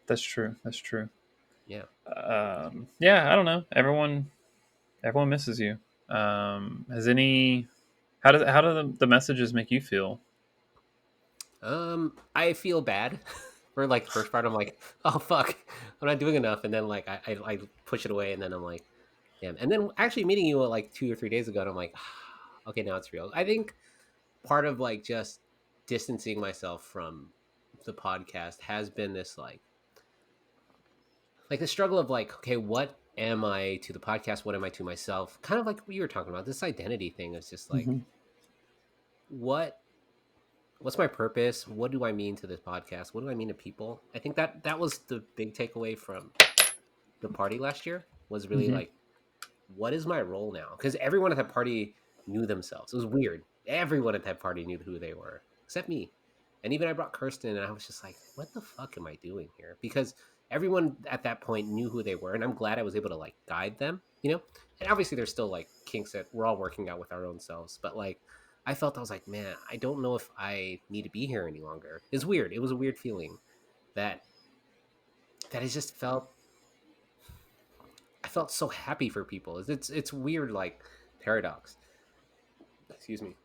that's true. That's true. Yeah. Yeah, I don't know. Everyone misses you. Has any? How do the messages make you feel? I feel bad for like the first part. I'm like, oh fuck, I'm not doing enough, and then like I push it away, and then I'm like, damn. And then actually meeting you like 2 or 3 days ago, and I'm like, okay, now it's real. I think part of like just distancing myself from the podcast has been this like the struggle of like, okay, what am I to the podcast? What am I to myself? Kind of like what you were talking about. This identity thing is just like, Mm-hmm. what what's my purpose? What do I mean to this podcast? What do I mean to people? I think that was the big takeaway from the party last year was really Mm-hmm. like, what is my role now? Because everyone at that party knew themselves. It was weird. Everyone at that party knew who they were, except me. And even I brought Kirsten, and I was just like, what the fuck am I doing here? Because everyone at that point knew who they were, and I'm glad I was able to like guide them, you know? And obviously there's still like kinks that we're all working out with our own selves, but like I felt I was like, man, I don't know if I need to be here any longer. It's weird. It was a weird feeling that that I just felt felt so happy for people. It's weird, like paradox. Excuse me,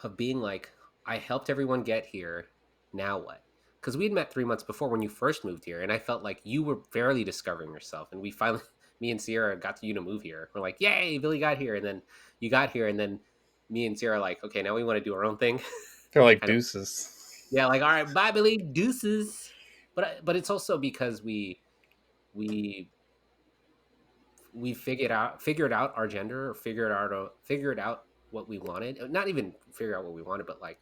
of being like, I helped everyone get here. Now what? Because we'd met 3 months before when you first moved here, and I felt like you were barely discovering yourself. And we finally, me and Sierra got you to move here. We're like, yay, Billy got here, and then you got here, and then me and Sierra are like, okay, now we want to do our own thing. They're like Kind of, deuces. yeah, like all right, bye, Billy, deuces. But it's also because we we figured out our gender, or figured out what we wanted. Not even figure out what we wanted, but like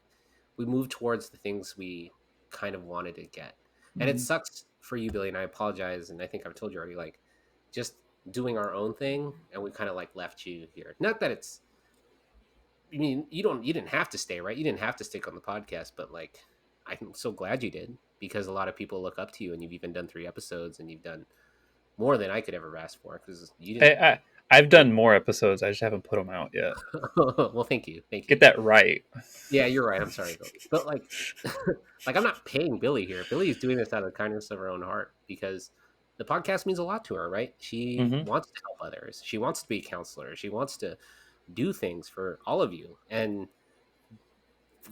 we moved towards the things we kind of wanted to get. And it Mhm. sucks for you, Billy, and I apologize. And I think I've told you already, like just doing our own thing, and we kind of like left you here. Not that it's, I mean, you didn't have to stay, right? You didn't have to stick on the podcast, but like I'm so glad you did, because a lot of people look up to you, and you've even done 3 episodes, and you've done more than I could ever ask for, because you I, didn't. I I've done more episodes. I just haven't put them out yet. Well, thank you, thank Get you. that right. Yeah, you're right. I'm sorry, Billy. But like, like I'm not paying Billy here. Billy is doing this out of the kindness of her own heart, because the podcast means a lot to her, right? She Hmm. wants to help others. She wants to be a counselor. She wants to do things for all of you. And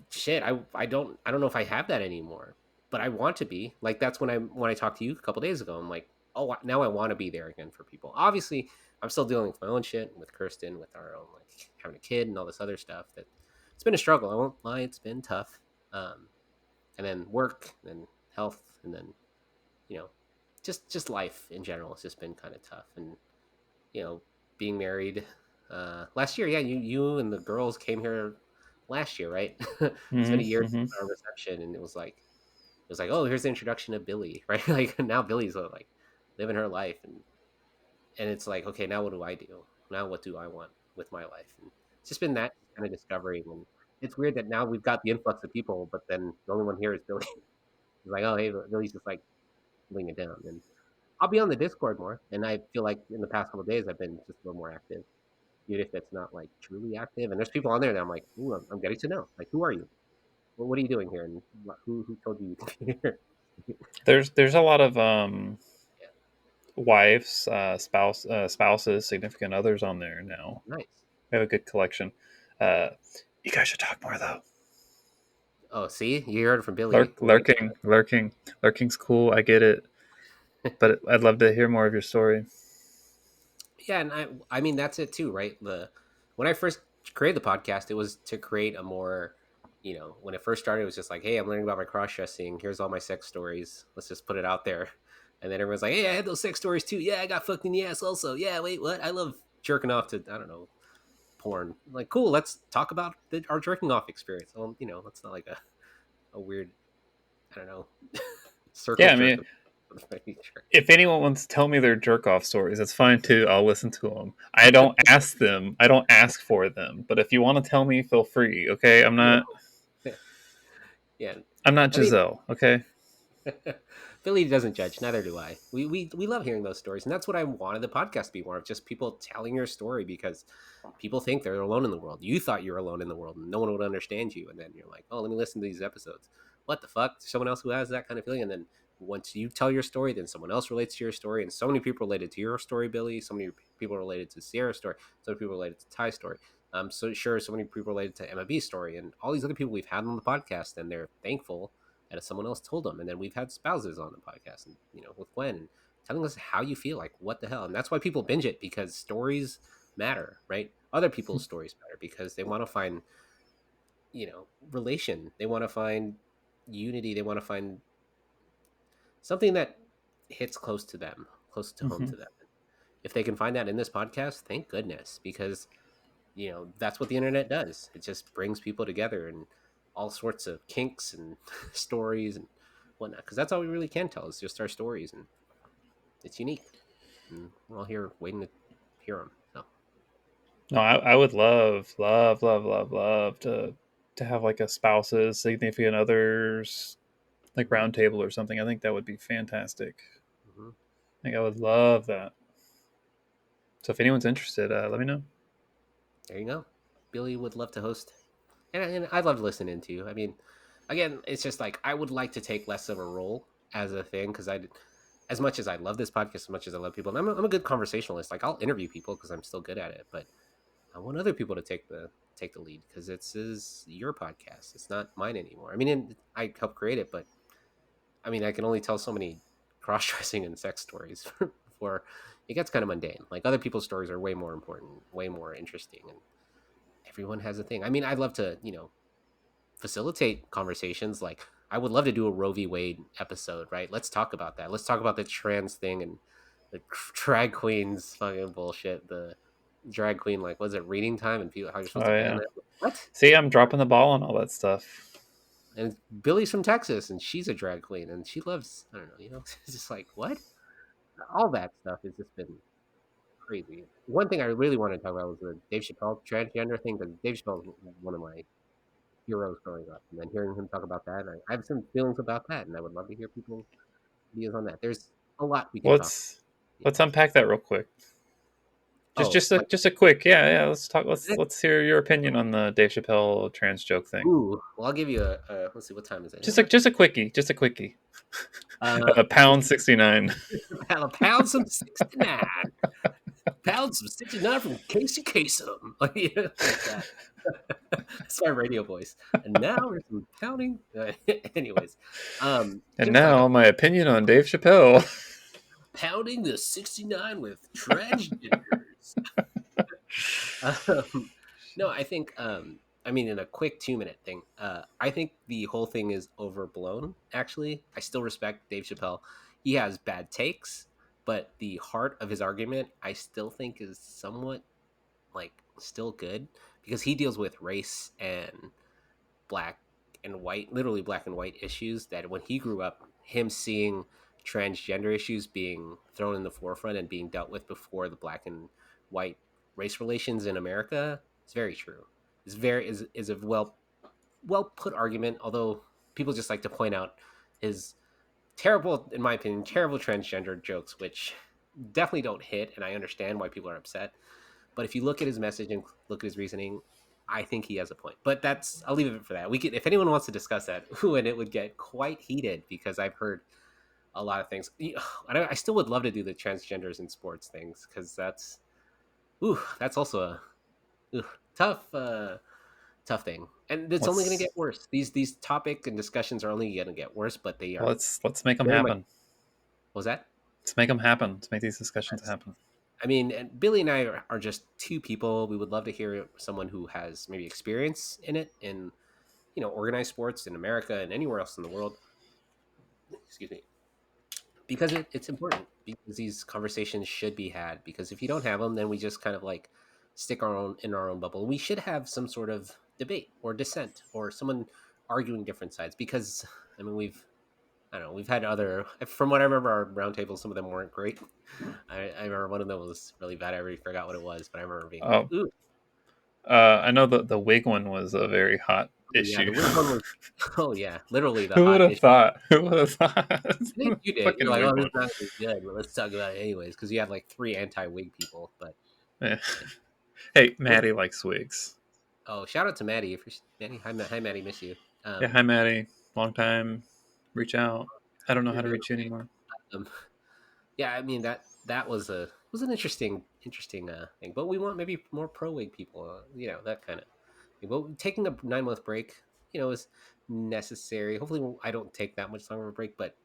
shit, I don't know if I have that anymore, but I want to be. Like that's when I talked to you a couple days ago. I'm like, oh, now I want to be there again for people. Obviously, I'm still dealing with my own shit with Kirsten, with our own like having a kid and all this other stuff. That it's been a struggle. I won't lie, it's been tough. And then work, and then health, and then you know, just life in general has just been kind of tough. And you know, being married last year, yeah, you and the girls came here last year, right? It's been Hmm. a year Hmm. since our reception, and it was like, oh, here's the introduction of Billy, right? Like now Billy's like living her life, and it's like, okay, now what do I do? Now what do I want with my life? And it's just been that kind of discovering. And it's weird that now we've got the influx of people, but then the only one here is Billy. He's like, oh, hey, Billy's just like laying it down. And I'll be on the Discord more, and I feel like in the past couple of days I've been just a little more active, even if it's not like truly active. And there's people on there that I'm like, ooh, I'm getting to know. Like, who are you? Well, what are you doing here? And who told you you could be here? There's a lot of Yeah, wives, spouses, significant others on there now. nice. We have a good collection. Uh, you guys should talk more though. Oh, see, you heard it from Billy. We're gonna Lurking's cool. I get it, but I'd love to hear more of your story. Yeah, and I mean that's it too, right? The When I first created the podcast, it was to create a more, when it first started, it was just like, hey, I'm learning about my cross dressing. Here's all my sex stories. Let's just put it out there. And then everyone's like, hey, I had those sex stories too. Yeah, I got fucked in the ass also. Yeah, wait, what? I love jerking off to, I don't know, porn. Like, cool. Let's talk about our jerking off experience. Well, it's not like a weird, I don't know, circle Yeah, I jerk. mean, if anyone wants to tell me their jerk off stories, that's fine too. I'll listen to them. I don't ask them. I don't ask for them. But if you want to tell me, feel free. Okay, Yeah, yeah. I'm not I mean, Giselle. Okay. Billy doesn't judge. Neither do I. We love hearing those stories, and that's what I wanted the podcast to be more of, just people telling your story, because people think they're alone in the world. You thought you were alone in the world, and no one would understand you, and then you're like, oh, let me listen to these episodes. What the fuck? There's someone else who has that kind of feeling, and then once you tell your story, then someone else relates to your story, and so many people related to your story, Billy. So many people related to Sierra's story. So many people related to Ty's story. So sure, so many people related to Emma B's story, and all these other people we've had on the podcast, and they're thankful that someone else told them. And then we've had spouses on the podcast, and with Gwen, and telling us how you feel, like what the hell. And that's why people binge it, because stories matter, right? Other people's stories matter, because they want to find, relation. They want to find unity. They want to find something that hits close to them, close to home Hmm. to them. If they can find that in this podcast, thank goodness, because that's what the internet does. It just brings people together, and all sorts of kinks and stories and whatnot, because that's all we really can tell, is just our stories, and it's unique, and we're all here waiting to hear them. So No, I would love, love, love, love, love to have like a spouses, significant others, like mhm, round table or something. I think that would be fantastic. mhm. I think I would love that. So if anyone's interested, let me know. There you go. Billy would love to host, and I'd love to listen into you. I mean, again, it's just like I would like to take less of a role as a thing, because as much as I love this podcast, as much as I love people, and I'm a good conversationalist. Like I'll interview people because I'm still good at it, but I want other people to take the lead because it's is your podcast. It's not mine anymore. I mean, I helped create it, but I mean, I can only tell so many cross dressing and sex stories before it gets kind of mundane. Like other people's stories are way more important, way more interesting, and everyone has a thing. I mean, I'd love to, facilitate conversations. Like, I would love to do a Roe v. Wade episode, right? Let's talk about that. Let's talk about the trans thing and the drag queens fucking bullshit. The drag queen, like, was it reading time and people, how you're supposed Oh to ban yeah. that? What? See, I'm dropping the ball on all that stuff. And Billy's from Texas and she's a drag queen and she loves, I don't know, it's just like, what? All that stuff has just been crazy. One thing I really wanted to talk about was the Dave Chappelle transgender thing because Dave Chappelle was one of my heroes growing up, and then hearing him talk about that, I have some feelings about that, and I would love to hear people's views on that. There's a lot we could talk. Let's Yeah. let's unpack that real quick. Just Oh, just a like just a quick, yeah. Let's talk. Let's it? let's hear your opinion on the Dave Chappelle trans joke thing. Ooh. Well, I'll give you a. Let's see, what time is it? Just a quickie, just a quickie. Uh, A pound 69. pound some 69. Pound some 69 from Casey Kasem. Like, like that. That's my radio voice. And now there's some pounding. Anyways, And just talk about now my opinion on Dave Chappelle. pounding the 69 with transgenders. Um, no, I think I mean in a quick 2 minute thing, I think the whole thing is overblown, actually. I still respect Dave Chappelle. He has bad takes, but the heart of his argument I still think is somewhat like still good because he deals with race and black and white, literally black and white issues that when he grew up, him seeing transgender issues being thrown in the forefront and being dealt with before the black and white race relations in America is very true. It's very is a well put argument, although people just like to point out his terrible, in my opinion, terrible transgender jokes, which definitely don't hit, and I understand why people are upset. But if you look at his message and look at his reasoning, I think he has a point. But that's I'll leave it for that. We could, if anyone wants to discuss that, ooh, and it would get quite heated because I've heard a lot of things. I still would love to do the transgenders in sports things because that's also a ooh, tough tough thing, and it's only going to let's get worse. These topic and discussions are only going to get worse, but they are let's make them very much. happen. What was that? Let's make them happen. Let's make these discussions That's, happen. I mean, and Billy and I are just two people. We would love to hear someone who has maybe experience in it in organized sports in America and anywhere else in the world. Excuse me, because it's important because these conversations should be had. Because if you don't have them, then we just kind of like stick our own in our own bubble. We should have some sort of debate or dissent or someone arguing different sides. Because I mean, I don't know, we've had other from what I remember our roundtables. Some of them weren't great. I remember one of them was really bad. I already forgot what it was, but I remember being like, Oh, "Ooh, I know the wig one was a very hot oh yeah, issue. the wig one was." Oh yeah, literally the Who would hot have issue. thought? Who would have thought? I think you did. You're Fucking like, wig "Oh, this is one. not gonna be good, but let's talk about it anyways," because you had like three anti-wig people. But Yeah. Hey, it was, Maddie likes wigs. oh, shout out to Maddie. If Maddie, hi Maddie, miss you. Yeah, hi Maddie. Long time. Reach out. I don't know You're how to doing reach you anymore. um, yeah. I mean that was an interesting thing, but we want maybe more pro wig people. That kind of thing. But taking a 9 month break, is necessary. Hopefully, I don't take that much longer of a break, but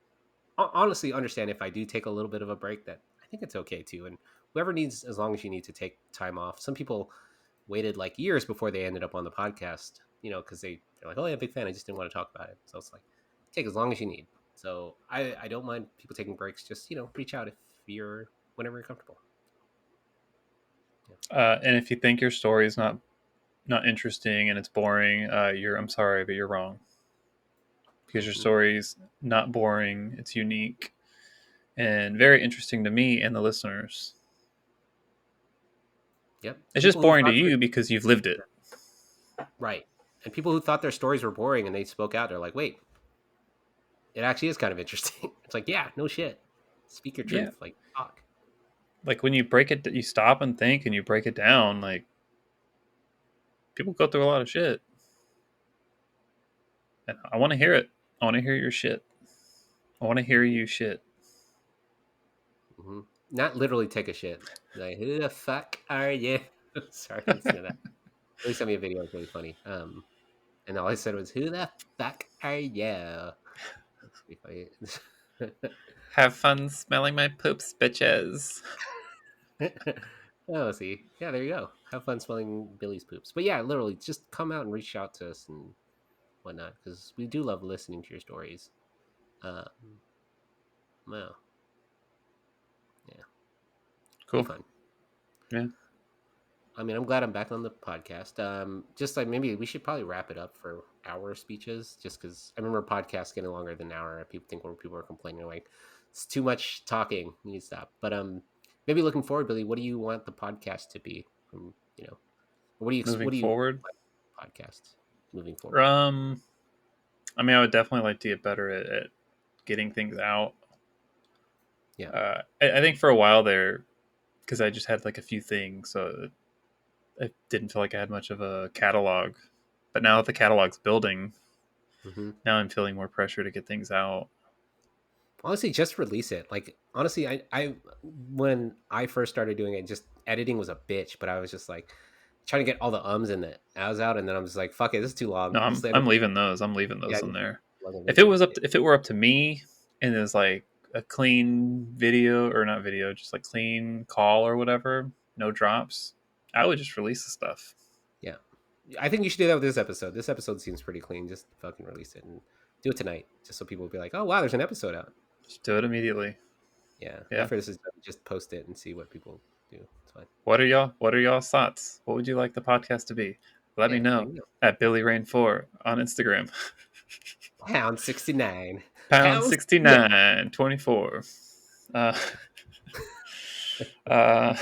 honestly understand if I do take a little bit of a break that I think it's okay too. And whoever needs, as long as you need to take time off. Some people waited like years before they ended up on the podcast, because they're like, oh yeah, big fan. I just didn't want to talk about it. So it's like, take as long as you need. So I don't mind people taking breaks. Just reach out if you're whenever you're comfortable. Yeah. And if you think your story is not interesting and it's boring, I'm sorry, but you're wrong. Because your Mm-hmm. story's not boring. It's unique and very interesting to me and the listeners. Yep. It's just People who boring to thought you because you've lived it. right, and people who thought their stories were boring and they spoke out, they're like, wait, it actually is kind of interesting. It's like, yeah, no shit. Speak your Yeah. truth. Like, talk. Like when you break it, you stop and think and you break it down. Like people go through a lot of shit. And I want to hear it. I want to hear your shit. I want to hear you shit. not literally take a shit. Like, who the fuck are you? Sorry, I didn't say that. Billy sent me a video. It's really funny. And all I said was, "Who the fuck are you?" That's pretty funny. Have fun smelling my poops, bitches. Oh, see, yeah, there you go. Have fun smelling Billy's poops. But yeah, literally, just come out and reach out to us and whatnot because we do love listening to your stories. Um, well, yeah, be Cool. fun. Yeah. I mean, I'm glad I'm back on the podcast. Just like maybe we should probably wrap it up for hour speeches, just because I remember podcasts getting longer than an hour. People think when people are complaining like it's too much talking, you need to stop. But maybe looking forward, Billy, what do you want the podcast to be? From Moving what do you forward. like podcast moving forward? Um, I mean, I would definitely like to get better at getting things out. Yeah. I think for a while there, because I just had like a few things, so I didn't feel like I had much of a catalog. But now that the catalog's building, Hmm. now I'm feeling more pressure to get things out. Honestly, just release it. Like honestly, I when I first started doing it, just editing was a bitch. But I was just like trying to get all the ums and the ahs out, and then I'm just like, fuck it, this is too long. No, Just I'm leaving those. I'm leaving yeah, those in there. leave them. If it were up to me, and it was like a clean video or not video, just like clean call or whatever, no drops, I would just release the stuff. Yeah, I think you should do that with this episode. This episode seems pretty clean. Just fucking release it and do it tonight, just so people will be like, oh wow, there's an episode out. Just do it immediately. Yeah, Yeah. after this is done, just post it and see what people do. It's fine. What are y'all's thoughts? What would you like the podcast to be? Let me Yeah, there know you go. at Billy Rain 4 on Instagram. Pound 69. Pound Pound 69. 6924. Uh, uh,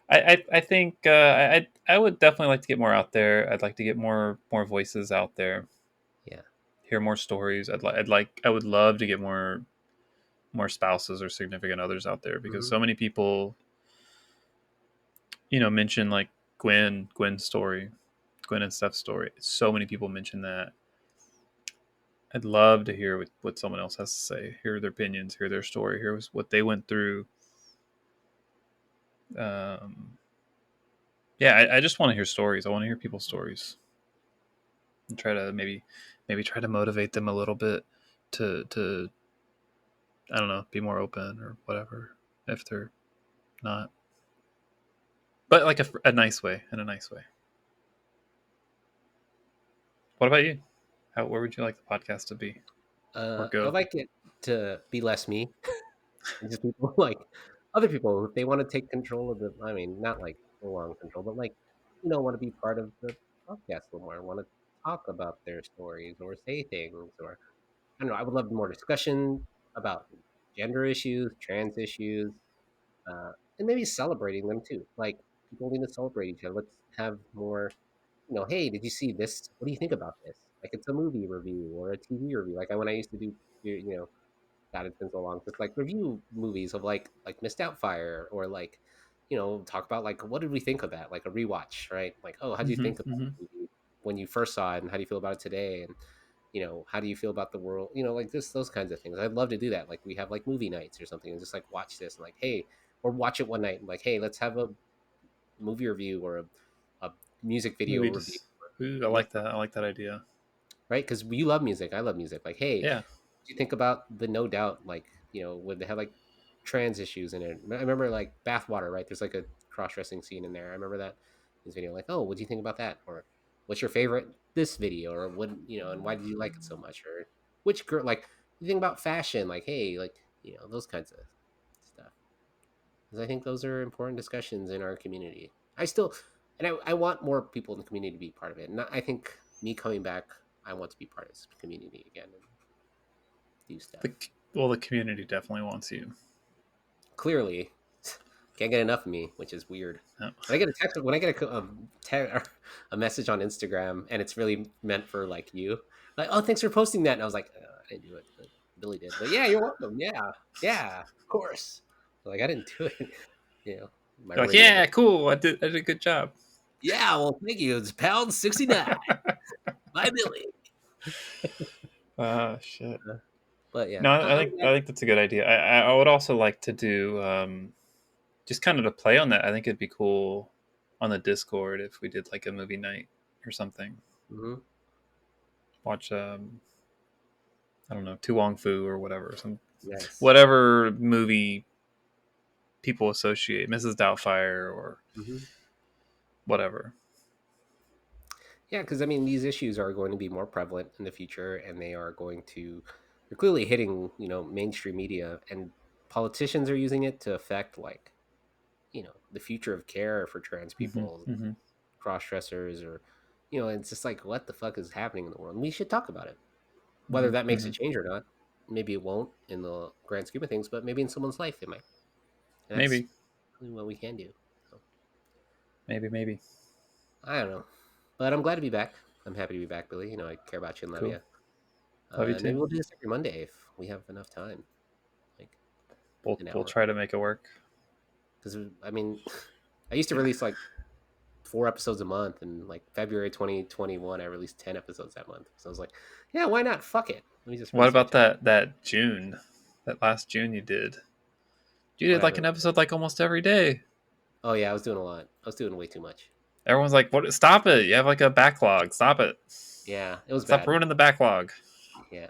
I think I would definitely like to get more out there. I'd like to get more voices out there, Yeah. hear more stories. I would love to get more spouses or significant others out there because Hmm. so many people, mention like Gwen's story, Gwen and Steph's story. So many people mention that. I'd love to hear what someone else has to say, hear their opinions, hear their story, hear what they went through. Um, yeah, I just want to hear stories. I want to hear people's stories and try to maybe try to motivate them a little bit to I don't know, be more open or whatever if they're not, but like a nice way, in a nice way. What about you? Where would you like the podcast to be or I'd go? like it to be less me. And just people like other people, if they want to take control of the, I mean, not like full on control, but like, want to be part of the podcast a little more, want to talk about their stories or say things, or I don't know. I would love more discussion about gender issues, trans issues, and maybe celebrating them too. Like people need to celebrate each other. Let's have more. Hey, did you see this? What do you think about this? Like it's a movie review or a TV review. Like when I used to do, God, it's been so long. Just like review movies of like Missed Outfire or like, talk about like what did we think of that? Like a rewatch, right? Like, oh, how do you Hmm. think of Hmm. that movie when you first saw it, and how do you feel about it today? And how do you feel about the world? Like this, those kinds of things. I'd love to do that. Like we have like movie nights or something, and just like watch this and like, hey, or watch it one night and like, hey, let's have a movie review or a music video Maybe review. just ooh, I What like that. I like that idea. right? Because you love music, I love music. Like, hey, Yeah. what do you think about the No Doubt? Like, when they have like trans issues in it. I remember like Bathwater, right? There's like a cross dressing scene in there. I remember that this video. Like, oh, what do you think about that? Or what's your favorite this video? Or what and why did you like it so much? Or which girl? Like, you think about fashion? Like, hey, like those kinds of stuff. Because I think those are important discussions in our community. I still, and I want more people in the community to be part of it. And I think me coming back, I want to be part of this community again and do stuff. The well, the community definitely wants you. Clearly, can't get enough of me, which is weird. No. When I get a text, when I get a message on Instagram, and it's really meant for like you, like, oh, thanks for posting that, and I was like, I didn't do it, but Billy did. But yeah, you're welcome. Yeah, yeah, of course. So, like I didn't do it. You know, my You're like, radio. yeah, cool. I did a good job. Yeah, well, thank you. It's pound 69 by Billy. Shit. But yeah, No, I I'm think glad. I think that's a good idea. I would also like to do just kind of to play on that. I think it'd be cool on the Discord if we did like a movie night or something. Hmm. Watch I don't know, Tu Wong Fu or whatever, some Yes. whatever movie people associate, Mrs. Doubtfire or Hmm. whatever. Yeah, because I mean, these issues are going to be more prevalent in the future, and they are going to. They're clearly hitting, mainstream media, and politicians are using it to affect, like, the future of care for trans Hmm. people, Hmm. cross dressers, or, it's just like, what the fuck is happening in the world? And we should talk about it. Whether Hmm. that makes a Hmm. change or not, maybe it won't in the grand scheme of things, but maybe in someone's life it might. And that's Maybe, really what we can do. So, maybe. I don't know. But I'm glad to be back. I'm happy to be back, Billy. I care about you and love Cool. you. Love you Maybe too. we'll do this every Monday if we have enough time, like an We'll hour. try to make it work. Because I mean, I used to release like 4 episodes a month, and like February 2021, I released 10 episodes that month. So I was like, yeah, why not? Fuck it. Let me just What release a about bunch of that June? That last June you did. You did like whatever. an episode like almost every day. Oh yeah, I was doing a lot. I was doing way too much. Everyone's like, "What? Stop it! You have like a backlog. Stop it! Yeah, it was Stop bad. ruining the backlog." Yeah.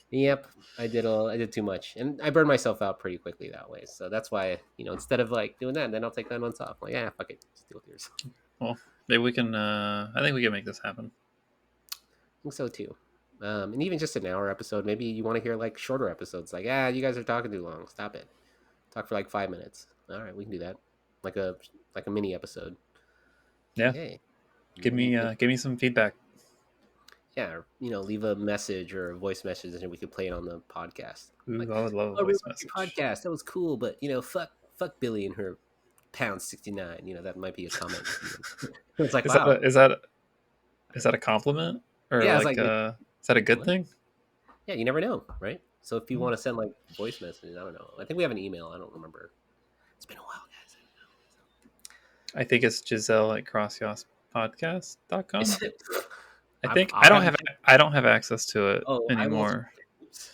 Yep. I did too much, and I burned myself out pretty quickly that way. So that's why, instead of like doing that, then I'll take 9 months off. Like, yeah, fuck it, just deal with yours. Well, maybe we can. I think we can make this happen. I think so too. And even just an hour episode, maybe you want to hear like shorter episodes. Like, you guys are talking too long. Stop it. Talk for like 5 minutes. All right, we can do that. Like a mini episode. Like, Yeah, hey, what do you think? give me some feedback. Yeah, or, leave a message or a voice message, and we could play it on the podcast. Like, Ooh, I would love a oh, I really voice like your message. podcast. That was cool, but fuck Billy and her pound 69. That might be a comment. It's like, Is that wow. a compliment or Yeah, it's like like, is that a good what? thing? Yeah, you never know, right? So if you Hmm. want to send like voice messages, I don't know. I think we have an email. I don't remember. It's been a while, guys. I think it's Giselle at CrossYAAS podcast.com. Is it? I think I'll have to check. I don't have access to it Oh, I will. anymore. Oops.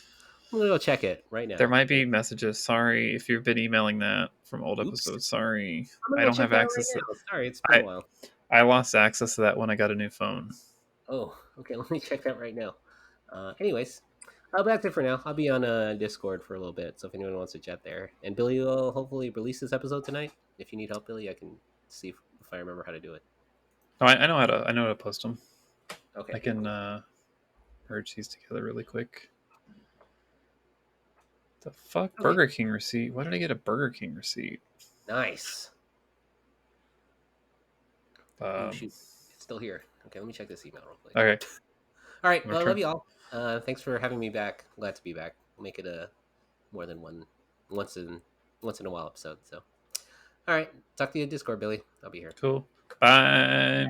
I'm gonna go check it right There now. might be messages. Sorry if you've been emailing that from old Oops. episodes. Sorry, I'm gonna I go don't check have that right access. now. Sorry, it's been a I while. I lost access to that when I got a new phone. Oh, okay. Let me check that right now. Anyways, that's it for now. I'll be on Discord for a little bit, so if anyone wants to chat there, and Billy will hopefully release this episode tonight. If you need help, Billy, I can see if I remember how to do it. Oh, I know how to post them. I Okay, can cool. merge these together really quick. The fuck, Okay, Burger King receipt? Why did I get a Burger King receipt? nice. Oh Um, shoot, it's still here. Okay, let me check this email real quick. okay, All right, my well, I love turn. you all. Thanks for having me back. Glad to be back. We'll make it a more than one once in once in a while episode. So, all right, talk to you in Discord, Billy. I'll be here. Cool. Bye.